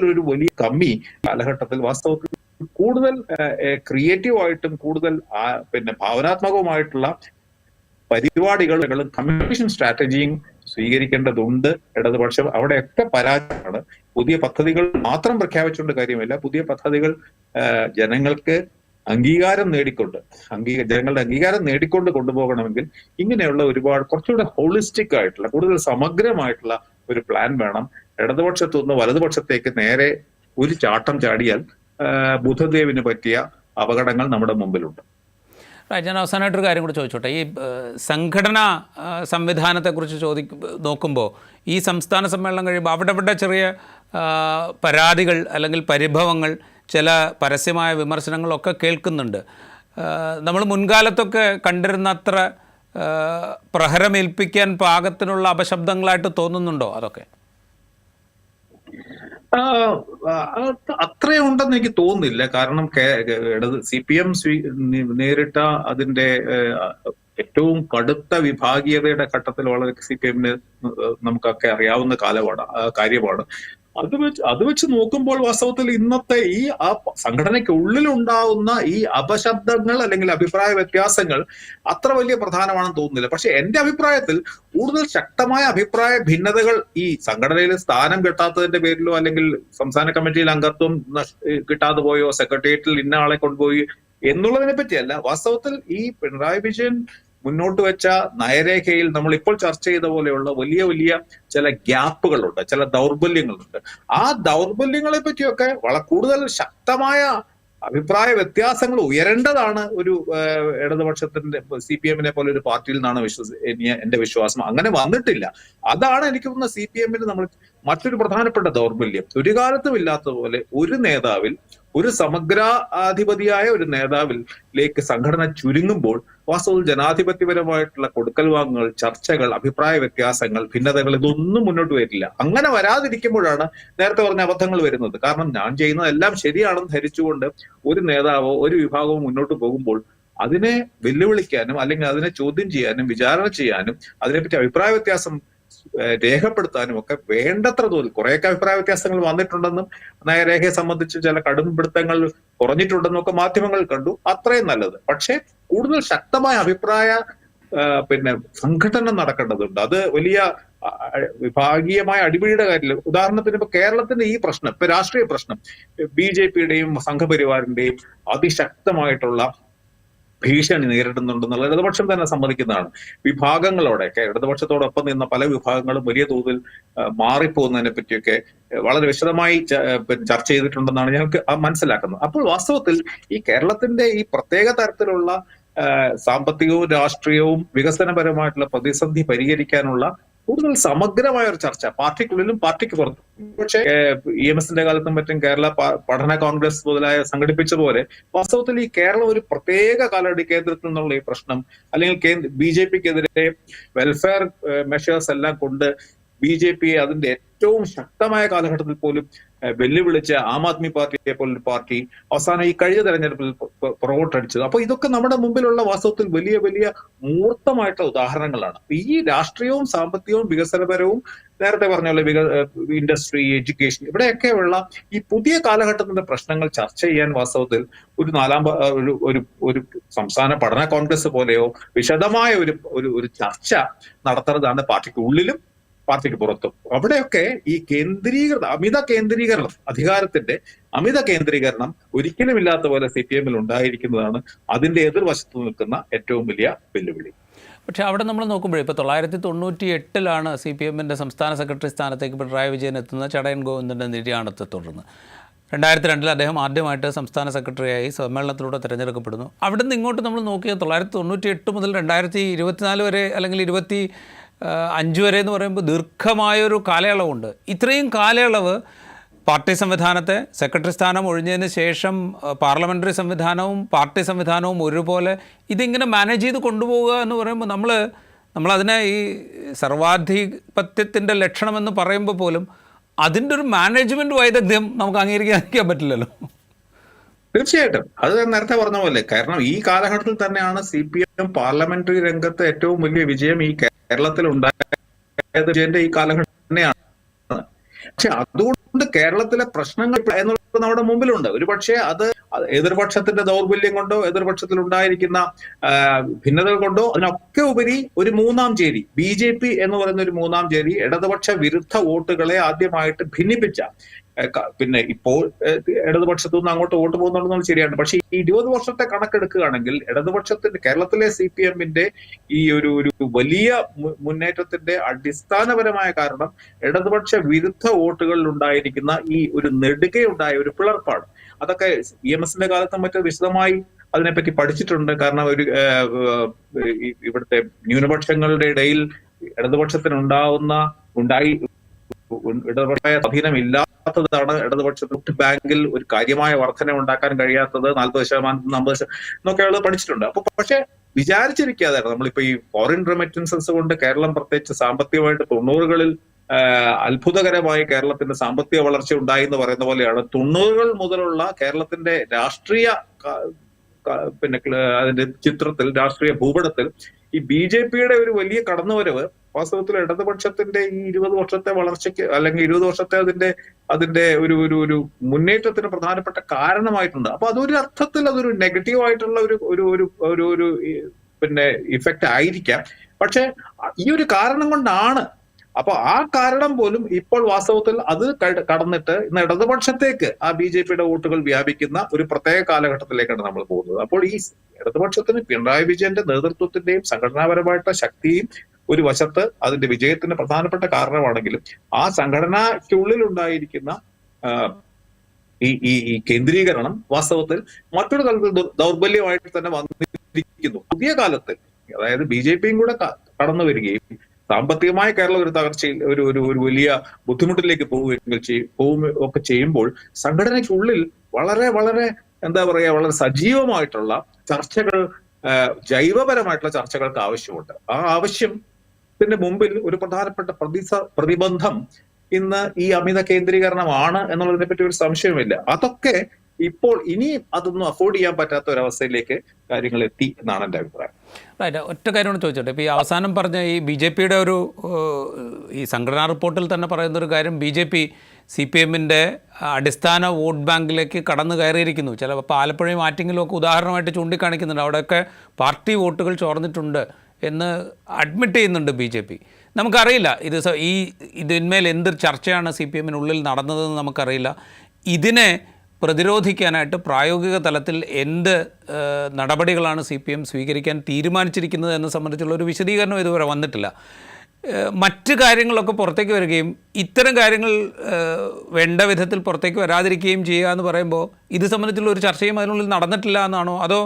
ഒരു വലിയ കമ്മി കാലഘട്ടത്തിൽ വാസ്തവത്തിൽ കൂടുതൽ ക്രിയേറ്റീവായിട്ടും കൂടുതൽ ഭാവനാത്മകവുമായിട്ടുള്ള പരിപാടികളും കമ്മ്യൂണിക്കേഷൻ സ്ട്രാറ്റജിയും സ്വീകരിക്കേണ്ടതുണ്ട് ഇടതുപക്ഷം. അവിടെയൊക്കെ പരാജയമാണ്. പുതിയ പദ്ധതികൾ മാത്രം പ്രഖ്യാപിച്ചുകൊണ്ട് കാര്യമില്ല, പുതിയ പദ്ധതികൾ ജനങ്ങൾക്ക് ജനങ്ങളുടെ അംഗീകാരം നേടിക്കൊണ്ട് കൊണ്ടുപോകണമെങ്കിൽ ഇങ്ങനെയുള്ള കുറച്ചുകൂടെ ഹോളിസ്റ്റിക് ആയിട്ടുള്ള, കൂടുതൽ സമഗ്രമായിട്ടുള്ള ഒരു പ്ലാൻ വേണം. ഇടതുപക്ഷത്തു നിന്ന് വലതുപക്ഷത്തേക്ക് നേരെ ഒരു ചാട്ടം ചാടിയാൽ ബുദ്ധദേവിന് പറ്റിയ അപകടങ്ങൾ നമ്മുടെ മുമ്പിലുണ്ട്.
ഞാൻ അവസാനമായിട്ടൊരു കാര്യം കൂടി ചോദിച്ചോട്ടെ. ഈ സംഘടനാ സംവിധാനത്തെക്കുറിച്ച് നോക്കുമ്പോൾ ഈ സംസ്ഥാന സമ്മേളനം കഴിയുമ്പോൾ അവിടെ ചെറിയ പരാതികൾ അല്ലെങ്കിൽ പരിഭവങ്ങൾ, ചില പരസ്യമായ വിമർശനങ്ങളൊക്കെ കേൾക്കുന്നുണ്ട്. നമ്മൾ മുൻകാലത്തൊക്കെ കണ്ടിരുന്ന അത്ര പ്രഹരമേൽപ്പിക്കാൻ പാകത്തിനുള്ള അപശബ്ദങ്ങളായിട്ട് തോന്നുന്നുണ്ടോ അതൊക്കെ?
അത്രയുണ്ടെന്ന് എനിക്ക് തോന്നുന്നില്ല. കാരണം CPM നേരിട്ട അതിന്റെ ഏറ്റവും കടുത്ത വിഭാഗീയതയുടെ ഘട്ടത്തിൽ വളരെ CPM-ന് നമുക്കൊക്കെ അറിയാവുന്ന കാര്യമാണ്. അത് വെച്ച് നോക്കുമ്പോൾ വാസ്തവത്തിൽ ഇന്നത്തെ ആ സംഘടനയ്ക്കുള്ളിലുണ്ടാവുന്ന ഈ അപശബ്ദങ്ങൾ അല്ലെങ്കിൽ അഭിപ്രായ വ്യത്യാസങ്ങൾ അത്ര വലിയ പ്രധാനമാണെന്ന് തോന്നുന്നില്ല. പക്ഷെ എന്റെ അഭിപ്രായത്തിൽ കൂടുതൽ ശക്തമായ അഭിപ്രായ ഭിന്നതകൾ ഈ സംഘടനയിൽ സ്ഥാനം കിട്ടാത്തതിന്റെ പേരിലോ അല്ലെങ്കിൽ സംസ്ഥാന കമ്മിറ്റിയിൽ അംഗത്വം കിട്ടാതെ പോയോ സെക്രട്ടേറിയറ്റിൽ ഇന്ന ആളെ കൊണ്ടുപോയി എന്നുള്ളതിനെ പറ്റിയല്ല. വാസ്തവത്തിൽ ഈ പിണറായി വിജയൻ മുന്നോട്ട് വെച്ച നയരേഖയിൽ നമ്മൾ ഇപ്പോൾ ചർച്ച ചെയ്ത പോലെയുള്ള വലിയ വലിയ ചില ഗ്യാപ്പുകളുണ്ട്, ചില ദൗർബല്യങ്ങളുണ്ട്. ആ ദൗർബല്യങ്ങളെ പറ്റിയൊക്കെ കൂടുതൽ ശക്തമായ അഭിപ്രായ വ്യത്യാസങ്ങൾ ഉയരേണ്ടതാണ് ഒരു ഇടതുപക്ഷത്തിന്റെ CPM-നെ പോലെ ഒരു പാർട്ടിയിൽ നിന്നാണ് എന്റെ വിശ്വാസം. അങ്ങനെ വന്നിട്ടില്ല. അതാണ് എനിക്ക് തോന്നുന്ന CPM-ന് നമ്മൾ മറ്റൊരു പ്രധാനപ്പെട്ട ദൗർബല്യം. ഒരു കാലത്തും ഇല്ലാത്തതുപോലെ ഒരു നേതാവിൽ, ഒരു സമഗ്രാധിപതിയായ ഒരു നേതാവിലേക്ക് സംഘടന ചുരുങ്ങുമ്പോൾ വാസ്തവത്തിൽ ജനാധിപത്യപരമായിട്ടുള്ള കൊടുക്കൽ വാങ്ങുകൾ, ചർച്ചകൾ, അഭിപ്രായ വ്യത്യാസങ്ങൾ, ഭിന്നതകൾ ഇതൊന്നും മുന്നോട്ട് വരില്ല. അങ്ങനെ വരാതിരിക്കുമ്പോഴാണ് നേരത്തെ പറഞ്ഞ അബദ്ധങ്ങൾ വരുന്നത്. കാരണം ഞാൻ ചെയ്യുന്നതെല്ലാം ശരിയാണെന്ന് ധരിച്ചുകൊണ്ട് ഒരു നേതാവോ ഒരു വിഭാഗവും മുന്നോട്ട് പോകുമ്പോൾ അതിനെ വെല്ലുവിളിക്കാനും അല്ലെങ്കിൽ അതിനെ ചോദ്യം ചെയ്യാനും വിചാരണ ചെയ്യാനും അതിനെപ്പറ്റി അഭിപ്രായ വ്യത്യാസം രേഖപ്പെടുത്താനും ഒക്കെ വേണ്ടത്ര തോതിൽ കുറെയൊക്കെ അഭിപ്രായ വ്യത്യാസങ്ങൾ വന്നിട്ടുണ്ടെന്നും നയരേഖയെ സംബന്ധിച്ച് ചില കടുംപിടുത്തങ്ങൾ കുറഞ്ഞിട്ടുണ്ടെന്നും ഒക്കെ മാധ്യമങ്ങൾ കണ്ടു. അത്രയും നല്ലത്. പക്ഷെ കൂടുതൽ ശക്തമായ അഭിപ്രായ പിന്നെ സംഘടന നടക്കേണ്ടതുണ്ട്. അത് വലിയ വിഭാഗീയമായ അടിപിടിയുടെ കാര്യമില്ല. ഉദാഹരണത്തിന് ഇപ്പൊ കേരളത്തിന്റെ ഈ പ്രശ്നം, ഇപ്പൊ രാഷ്ട്രീയ പ്രശ്നം, BJP-യുടെയും സംഘപരിവാറിന്റെയും അതിശക്തമായിട്ടുള്ള ഭീഷണി നേരിടുന്നുണ്ടെന്നുള്ള ഇടതുപക്ഷം തന്നെ സമ്മതിക്കുന്നതാണ്. വിഭാഗങ്ങളോടെയൊക്കെ ഇടതുപക്ഷത്തോടൊപ്പം നിന്ന പല വിഭാഗങ്ങളും വലിയ തോതിൽ മാറിപ്പോകുന്നതിനെ പറ്റിയൊക്കെ വളരെ വിശദമായി ചർച്ച ചെയ്തിട്ടുണ്ടെന്നാണ് ഞങ്ങൾക്ക് മനസ്സിലാക്കുന്നത്. അപ്പോൾ വാസ്തവത്തിൽ ഈ കേരളത്തിന്റെ ഈ പ്രത്യേക തരത്തിലുള്ള സാമ്പത്തികവും രാഷ്ട്രീയവും വികസനപരമായിട്ടുള്ള പ്രതിസന്ധി പരിഹരിക്കാനുള്ള കൂടുതൽ സമഗ്രമായ ഒരു ചർച്ച പാർട്ടിക്കുള്ളിലും പാർട്ടിക്ക് പുറത്തും, പക്ഷേ EMSന്റെ കാലത്തും മറ്റും കേരള പഠന കോൺഗ്രസ് മുതലായ സംഘടിപ്പിച്ച പോലെ വാസ്തവത്തിൽ ഈ കേരളം ഒരു പ്രത്യേക കാലടി കേന്ദ്രത്തിൽ നിന്നുള്ള ഈ പ്രശ്നം, അല്ലെങ്കിൽ BJP-ക്കെതിരെ വെൽഫെയർ മെഷേഴ്സ് എല്ലാം കൊണ്ട് BJP-യെ അതിന്റെ ഏറ്റവും ശക്തമായ കാലഘട്ടത്തിൽ പോലും വെല്ലുവിളിച്ച ആം ആദ്മി പാർട്ടിയെ പോലൊരു പാർട്ടി അവസാനം ഈ കഴിഞ്ഞ തെരഞ്ഞെടുപ്പിൽ പുറകോട്ടടിച്ചത്. അപ്പൊ ഇതൊക്കെ നമ്മുടെ മുമ്പിലുള്ള വാസ്തവത്തിൽ വലിയ വലിയ മൂർത്തമായിട്ടുള്ള ഉദാഹരണങ്ങളാണ്. ഈ രാഷ്ട്രീയവും സാമ്പത്തികവും വികസനപരവും നേരത്തെ പറഞ്ഞ പോലെ ഇൻഡസ്ട്രി, എഡ്യൂക്കേഷൻ, ഇവിടെയൊക്കെയുള്ള ഈ പുതിയ കാലഘട്ടത്തിന്റെ പ്രശ്നങ്ങൾ ചർച്ച ചെയ്യാൻ വാസ്തവത്തിൽ ഒരു ഒരു സംസ്ഥാന പഠന കോൺഗ്രസ് പോലെയോ വിശദമായ ഒരു ചർച്ച നടത്തുന്നതാണ് പാർട്ടിക്ക് ഉള്ളിലും പാർട്ടിക്ക് പുറത്തും. അവിടെയൊക്കെ ഈ അമിത കേന്ദ്രീകരണം, അധികാരത്തിന്റെ അമിത കേന്ദ്രീകരണം ഒരിക്കലും ഇല്ലാത്ത പോലെ CPM-ൽ ഉണ്ടായിരിക്കുന്നതാണ് അതിന്റെ എതിർവശത്ത് നിൽക്കുന്ന ഏറ്റവും വലിയ വെല്ലുവിളി.
പക്ഷേ അവിടെ നമ്മൾ നോക്കുമ്പോഴേ ഇപ്പോൾ 1998 CPM-ൻ്റെ സംസ്ഥാന സെക്രട്ടറി സ്ഥാനത്തേക്ക് പിണറായി വിജയൻ എത്തുന്ന ചടയൻ ഗോവിന്ദൻ്റെ നിര്യാണത്തെ തുടർന്ന് 2002 അദ്ദേഹം ആദ്യമായിട്ട് സംസ്ഥാന സെക്രട്ടറിയായി സമ്മേളനത്തിലൂടെ തിരഞ്ഞെടുക്കപ്പെടുന്നു. അവിടെ നിന്ന് ഇങ്ങോട്ട് നമ്മൾ നോക്കിയാൽ 1998 മുതൽ 2024 വരെ അല്ലെങ്കിൽ 2025 വരെ എന്ന് പറയുമ്പോൾ ദീർഘമായൊരു കാലയളവുണ്ട്. ഇത്രയും കാലയളവ് പാർട്ടി സംവിധാനത്തെ, സെക്രട്ടറി സ്ഥാനം ഒഴിഞ്ഞതിന് ശേഷം പാർലമെൻ്ററി സംവിധാനവും പാർട്ടി സംവിധാനവും ഒരുപോലെ ഇതിങ്ങനെ മാനേജ് ചെയ്ത് കൊണ്ടുപോവുക എന്ന് പറയുമ്പോൾ നമ്മളതിനെ ഈ സർവാധിപത്യത്തിൻ്റെ ലക്ഷണമെന്ന് പറയുമ്പോൾ പോലും അതിൻ്റെ ഒരു മാനേജ്മെൻറ്റ് വൈദഗ്ധ്യം നമുക്ക് അംഗീകരിക്കാൻ പറ്റില്ലല്ലോ.
തീർച്ചയായിട്ടും അത് നേരത്തെ പറഞ്ഞ പോലെ, കാരണം ഈ കാലഘട്ടത്തിൽ തന്നെയാണ് CPM പാർലമെന്ററി രംഗത്ത് ഏറ്റവും വലിയ വിജയം ഈ കേരളത്തിൽ ഉണ്ടായത്. വിജയന്റെ ഈ കാലഘട്ടം തന്നെയാണ്. പക്ഷെ അതുകൊണ്ട് കേരളത്തിലെ പ്രശ്നങ്ങൾ എന്നുള്ളത് നമ്മുടെ മുമ്പിലുണ്ട്. ഒരു പക്ഷേ അത് എതിർപക്ഷത്തിന്റെ ദൗർബല്യം കൊണ്ടോ എതിർപക്ഷത്തിൽ ഉണ്ടായിരിക്കുന്ന ഭിന്നതകൾ കൊണ്ടോ അതിനൊക്കെ ഉപരി ഒരു മൂന്നാം ചേരി, BJP എന്ന് പറയുന്ന ഒരു മൂന്നാം ചേരി ഇടതുപക്ഷ വിരുദ്ധ വോട്ടുകളെ ആദ്യമായിട്ട് ഭിന്നിപ്പിച്ച, പിന്നെ ഇപ്പോൾ ഇടതുപക്ഷത്തു നിന്ന് അങ്ങോട്ട് വോട്ട് പോകുന്നുണ്ടെന്നുള്ള ശരിയാണ്. പക്ഷെ ഈ 20 വർഷത്തെ കണക്കെടുക്കുകയാണെങ്കിൽ ഇടതുപക്ഷത്തിന്റെ, കേരളത്തിലെ CPM-ന്റെ ഈ ഒരു വലിയ മുന്നേറ്റത്തിന്റെ അടിസ്ഥാനപരമായ കാരണം ഇടതുപക്ഷ വിരുദ്ധ വോട്ടുകളിൽ ഉണ്ടായിരിക്കുന്ന ഈ ഒരു നെടുകയുണ്ടായ ഒരു പിളർപ്പാണ്. അതൊക്കെ EMSന്റെ കാലത്തും മറ്റും വിശദമായി അതിനെപ്പറ്റി പഠിച്ചിട്ടുണ്ട്. കാരണം ഇവിടുത്തെ ന്യൂനപക്ഷങ്ങളുടെ ഇടയിൽ ഇടതുപക്ഷ സ്വാധീനമില്ലാത്തതാണ് ഇടതുപക്ഷ വോട്ട് ബാങ്കിൽ ഒരു കാര്യമായ വർധന ഉണ്ടാക്കാൻ കഴിയാത്തത്. 40%, 50% എന്നൊക്കെയുള്ളത് പഠിച്ചിട്ടുണ്ട്. അപ്പൊ പക്ഷെ വിചാരിച്ചിരിക്കാതെ നമ്മളിപ്പോ ഈ ഫോറിൻ റെമിറ്റൻസസ് കൊണ്ട് കേരളം പ്രത്യേകിച്ച് സാമ്പത്തികമായിട്ട് 90കളിൽ അത്ഭുതകരമായി കേരളത്തിന്റെ സാമ്പത്തിക വളർച്ച ഉണ്ടായി എന്ന് പറയുന്ന പോലെയാണ് 90കൾ മുതലുള്ള കേരളത്തിന്റെ രാഷ്ട്രീയ പിന്നെ അതിന്റെ ചിത്രത്തിൽ, രാഷ്ട്രീയ ഭൂപടത്തിൽ ഈ BJP-യുടെ ഒരു വലിയ കടന്നുവരവ് വാസ്തവത്തിൽ ഇടതുപക്ഷത്തിന്റെ ഈ 20 വർഷത്തെ വളർച്ചയ്ക്ക് അല്ലെങ്കിൽ 20 വർഷത്തെ അതിന്റെ ഒരു മുന്നേറ്റത്തിന് പ്രധാനപ്പെട്ട കാരണമായിട്ടുണ്ട്. അപ്പൊ അതൊരു അർത്ഥത്തിൽ അതൊരു നെഗറ്റീവ് ആയിട്ടുള്ള ഒരു പിന്നെ ഇഫക്റ്റ് ആയിരിക്കാം. പക്ഷെ ഈ ഒരു കാരണം കൊണ്ടാണ്, അപ്പൊ ആ കാരണം പോലും ഇപ്പോൾ വാസ്തവത്തിൽ അത് കടന്നിട്ട് ഇന്ന് ഇടതുപക്ഷത്തേക്ക് ആ BJP-യുടെ വോട്ടുകൾ വ്യാപിക്കുന്ന ഒരു പ്രത്യേക കാലഘട്ടത്തിലേക്കാണ് നമ്മൾ പോകുന്നത്. അപ്പോൾ ഈ ഇടതുപക്ഷത്തിന് പിണറായി വിജയന്റെ നേതൃത്വത്തിന്റെയും സംഘടനാപരമായിട്ടുള്ള ശക്തിയും ഒരു വശത്ത് അതിന്റെ വിജയത്തിന് പ്രധാനപ്പെട്ട കാരണമാണെങ്കിലും ആ സംഘടനയ്ക്കുള്ളിൽ ഉണ്ടായിരിക്കുന്ന ഈ കേന്ദ്രീകരണം വാസ്തവത്തിൽ മറ്റൊരു തലത്തിൽ ദൗർബല്യമായിട്ട് തന്നെ വന്നിരിക്കുന്നു. പുതിയ കാലത്ത് അതായത് BJP-യും കൂടെ കടന്നു വരികയും സാമ്പത്തികമായ കേരളം ഒരു തകർച്ചയിൽ ഒരു വലിയ ബുദ്ധിമുട്ടിലേക്ക് ഒക്കെ ചെയ്യുമ്പോൾ സംഘടനയ്ക്കുള്ളിൽ വളരെ വളരെ എന്താ പറയാ, വളരെ സജീവമായിട്ടുള്ള ചർച്ചകൾ, ജൈവപരമായിട്ടുള്ള ചർച്ചകൾക്ക് ആവശ്യമുണ്ട്. ആ ആവശ്യത്തിന്റെ മുമ്പിൽ ഒരു പ്രധാനപ്പെട്ട പ്രതിബന്ധം ഇന്ന് ഈ അമിത കേന്ദ്രീകരണമാണ് എന്നുള്ളതിനെ പറ്റി ഒരു സംശയമില്ല. അതൊക്കെ ഇപ്പോൾ ഇനിയും അതൊന്നും അഫോർഡ് ചെയ്യാൻ പറ്റാത്ത ഒരവസ്ഥയിലേക്ക് കാര്യങ്ങൾ എത്തി എന്നാണ് എൻ്റെ അഭിപ്രായം.
റൈറ്റ്. ഒറ്റ കാര്യമാണ് ചോദിച്ചോട്ടെ, ഇപ്പോൾ ഈ അവസാനം പറഞ്ഞ ഈ BJP-യുടെ ഈ സംഘടനാ റിപ്പോർട്ടിൽ തന്നെ പറയുന്നൊരു കാര്യം, BJP CPM-ൻ്റെ അടിസ്ഥാന വോട്ട് ബാങ്കിലേക്ക് കടന്നു കയറിയിരിക്കുന്നു. ചിലപ്പോൾ ആലപ്പുഴയും ആറ്റിങ്ങിലും ഒക്കെ ഉദാഹരണമായിട്ട് ചൂണ്ടിക്കാണിക്കുന്നുണ്ട്. അവിടെയൊക്കെ പാർട്ടി വോട്ടുകൾ ചോർന്നിട്ടുണ്ട് എന്ന് അഡ്മിറ്റ് ചെയ്യുന്നുണ്ട് BJP. നമുക്കറിയില്ല ഇതിന്മേൽ എന്ത് ചർച്ചയാണ് CPM-നുള്ളിൽ നടന്നതെന്ന് നമുക്കറിയില്ല. ഇതിനെ പ്രതിരോധിക്കാനായിട്ട് പ്രായോഗിക തലത്തിൽ എന്ത് നടപടികളാണ് CPM സ്വീകരിക്കാൻ തീരുമാനിച്ചിരിക്കുന്നത് എന്നെ സംബന്ധിച്ചുള്ള ഒരു വിശദീകരണം ഇതുവരെ വന്നിട്ടില്ല. മറ്റ് കാര്യങ്ങളൊക്കെ പുറത്തേക്ക് വരികയും ഇത്തരം കാര്യങ്ങൾ വേണ്ട വിധത്തിൽ പുറത്തേക്ക് വരാതിരിക്കുകയും ചെയ്യുക എന്ന് പറയുമ്പോൾ ഇത് സംബന്ധിച്ചുള്ള ഒരു ചർച്ചയും അതിനുള്ളിൽ നടന്നിട്ടില്ല എന്നാണോ, അതോ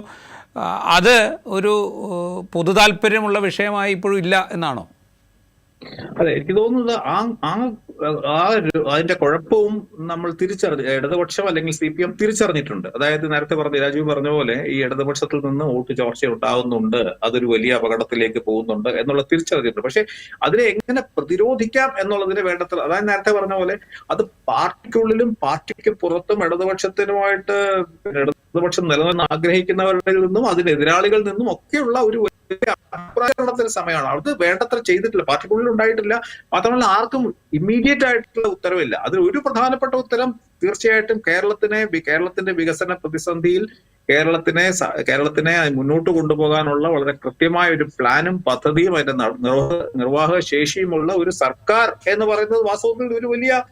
അത് ഒരു പൊതു താല്പര്യമുള്ള വിഷയമായി ഇപ്പോഴും ഇല്ല എന്നാണോ?
അതെ, എനിക്ക് തോന്നുന്നത് അതിന്റെ കുഴപ്പവും നമ്മൾ ഇടതുപക്ഷം അല്ലെങ്കിൽ CPM തിരിച്ചറിഞ്ഞിട്ടുണ്ട്. അതായത് നേരത്തെ രാജീവ് പറഞ്ഞ പോലെ ഈ ഇടതുപക്ഷത്തിൽ നിന്ന് വോട്ട് ചോർച്ച ഉണ്ടാകുന്നുണ്ട്, അതൊരു വലിയ അപകടത്തിലേക്ക് പോകുന്നുണ്ട് എന്നുള്ള തിരിച്ചറിഞ്ഞിട്ടുണ്ട്. പക്ഷെ അതിനെ എങ്ങനെ പ്രതിരോധിക്കാം എന്നുള്ളതിന് വേണ്ടത്ര, അതായത് നേരത്തെ പറഞ്ഞ പോലെ അത് പാർട്ടിക്കുള്ളിലും പാർട്ടിക്ക് പുറത്തും ഇടതുപക്ഷത്തിനുമായിട്ട് ഇടതുപക്ഷം നിലനിന്ന് ആഗ്രഹിക്കുന്നവരിൽ നിന്നും അതിനെതിരാളികളിൽ നിന്നും ഒക്കെയുള്ള ഒരു അഭിപ്രായത്തിന് സമയമാണ്. അത് വേണ്ടത്ര ചെയ്തിട്ടില്ല, പാർട്ടിക്കുള്ളിൽ ഉണ്ടായിട്ടില്ല. മാത്രമല്ല ആർക്കും ഇമ്മീഡിയറ്റ് ആയിട്ടുള്ള ഉത്തരവില്ല. അതിൽ ഒരു പ്രധാനപ്പെട്ട ഉത്തരം തീർച്ചയായിട്ടും കേരളത്തിന്റെ വികസന പ്രതിസന്ധിയിൽ കേരളത്തിനെ മുന്നോട്ട് കൊണ്ടുപോകാനുള്ള വളരെ കൃത്യമായ ഒരു പ്ലാനും പദ്ധതിയും അതിന്റെ നിർവാഹക ശേഷിയുമുള്ള ഒരു സർക്കാർ എന്ന് പറയുന്നത് വാസ്തവത്തിൽ ഒരു വലിയ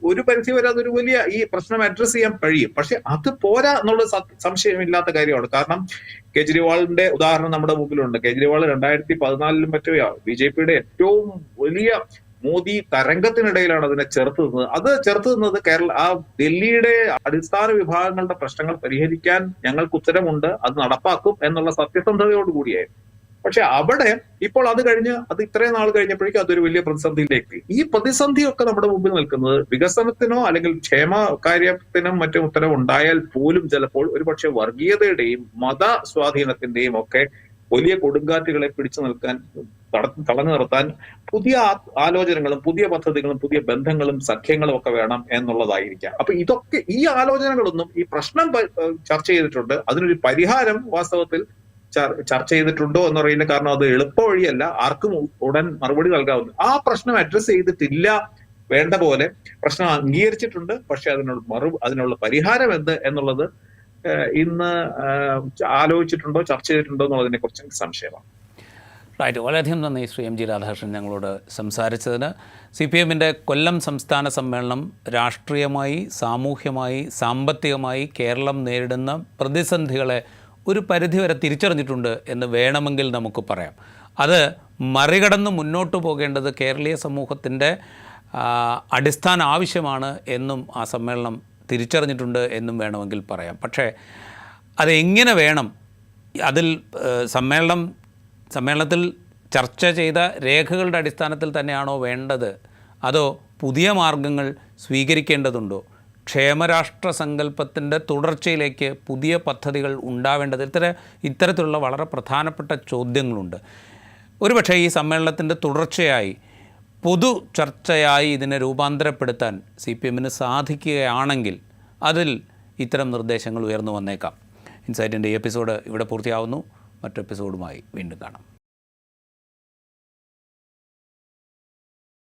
ഒരു പരിധി വരെ അതൊരു വലിയ ഈ പ്രശ്നം അഡ്രസ് ചെയ്യാൻ കഴിയും. പക്ഷെ അത് പോരാ എന്നുള്ള സംശയമില്ലാത്ത കാര്യമാണ്. കാരണം കേജ്രിവാളിന്റെ ഉദാഹരണം നമ്മുടെ മുമ്പിലുണ്ട്. കേജ്രിവാൾ 2014 മറ്റോ BJP-യുടെ ഏറ്റവും വലിയ മോദി തരംഗത്തിനിടയിലാണ് അതിനെ ചെറുത്ത് നിന്നത് ഡൽഹിയുടെ അടിസ്ഥാന വിഭാഗങ്ങളുടെ പ്രശ്നങ്ങൾ പരിഹരിക്കാൻ ഞങ്ങൾക്ക് ഉത്തരമുണ്ട്, അത് നടപ്പാക്കും എന്നുള്ള സത്യസന്ധതയോടുകൂടിയായിരുന്നു. പക്ഷെ അവിടെ ഇപ്പോൾ അത് കഴിഞ്ഞ് ഇത്രയും നാൾ കഴിഞ്ഞപ്പോഴേക്കും അതൊരു വലിയ പ്രതിസന്ധിയിലേക്ക്. ഈ പ്രതിസന്ധിയൊക്കെ നമ്മുടെ മുമ്പിൽ നിൽക്കുന്നത് വികസനത്തിനോ അല്ലെങ്കിൽ ക്ഷേമ കാര്യത്തിനും മറ്റും ഉത്തരവ് ഉണ്ടായാൽ പോലും ചിലപ്പോൾ ഒരുപക്ഷെ വർഗീയതയുടെയും മത സ്വാധീനത്തിന്റെയും ഒക്കെ വലിയ കൊടുങ്കാറ്റുകളെ തടഞ്ഞു നിർത്താൻ പുതിയ ആലോചനകളും പുതിയ പദ്ധതികളും പുതിയ ബന്ധങ്ങളും സഖ്യങ്ങളും ഒക്കെ വേണം എന്നുള്ളതായിരിക്കാം. അപ്പൊ ഈ ആലോചനകളൊന്നും ഈ പ്രശ്നം ചർച്ച ചെയ്തിട്ടുണ്ട്, അതിനൊരു പരിഹാരം വാസ്തവത്തിൽ ചർച്ച ചെയ്തിട്ടുണ്ടോ എന്നറിയില്ല. കാരണം അത് എളുപ്പ വഴിയല്ല, ആർക്കും ഉടൻ മറുപടി നൽകാവുന്ന ആ പ്രശ്നം അഡ്രസ് ചെയ്തിട്ടില്ല. വേണ്ട പോലെ പ്രശ്നം അംഗീകരിച്ചിട്ടുണ്ട്, പക്ഷെ അതിനുള്ള പരിഹാരം എന്ത് എന്നുള്ളത് ഇന്ന് ആലോചിച്ചിട്ടുണ്ടോ ചർച്ച ചെയ്തിട്ടുണ്ടോ എന്നുള്ളതിനെ കുറിച്ച് എനിക്ക് സംശയമാണ്.
റൈറ്റ്, വളരെയധികം നന്ദി ശ്രീ MG രാധാകൃഷ്ണൻ ഞങ്ങളോട് സംസാരിച്ചതിന്. CPM-ന്റെ കൊല്ലം സംസ്ഥാന സമ്മേളനം രാഷ്ട്രീയമായി, സാമൂഹ്യമായി, സാമ്പത്തികമായി കേരളം നേരിടുന്ന പ്രതിസന്ധികളെ ഒരു പരിധിവരെ തിരിച്ചറിഞ്ഞിട്ടുണ്ട് എന്ന് വേണമെങ്കിൽ നമുക്ക് പറയാം. അത് മറികടന്ന് മുന്നോട്ട് പോകേണ്ടത് കേരളീയ സമൂഹത്തിൻ്റെ അടിസ്ഥാന ആവശ്യമാണ് എന്നും ആ സമ്മേളനം തിരിച്ചറിഞ്ഞിട്ടുണ്ട് എന്നും വേണമെങ്കിൽ പറയാം. പക്ഷേ അതെങ്ങനെ വേണം, അതിൽ സമ്മേളനത്തിൽ ചർച്ച ചെയ്ത രേഖകളുടെ അടിസ്ഥാനത്തിൽ തന്നെയാണോ വേണ്ടത്, അതോ പുതിയ മാർഗങ്ങൾ സ്വീകരിക്കേണ്ടതുണ്ടോ, ക്ഷേമരാഷ്ട്ര സങ്കല്പത്തിൻ്റെ തുടർച്ചയിലേക്ക് പുതിയ പദ്ധതികൾ ഉണ്ടാവേണ്ടത്, ഇത്തരത്തിലുള്ള വളരെ പ്രധാനപ്പെട്ട ചോദ്യങ്ങളുണ്ട്. ഒരുപക്ഷേ ഈ സമ്മേളനത്തിൻ്റെ തുടർച്ചയായി പൊതു ചർച്ചയായി ഇതിനെ രൂപാന്തരപ്പെടുത്താൻ CPM-ന് സാധിക്കുകയാണെങ്കിൽ അതിൽ ഇത്തരം നിർദ്ദേശങ്ങൾ ഉയർന്നു വന്നേക്കാം. ഇൻസൈറ്റിൻ്റെ ഈ എപ്പിസോഡ് ഇവിടെ പൂർത്തിയാവുന്നു. മറ്റു എപ്പിസോഡുമായി വീണ്ടും കാണാം.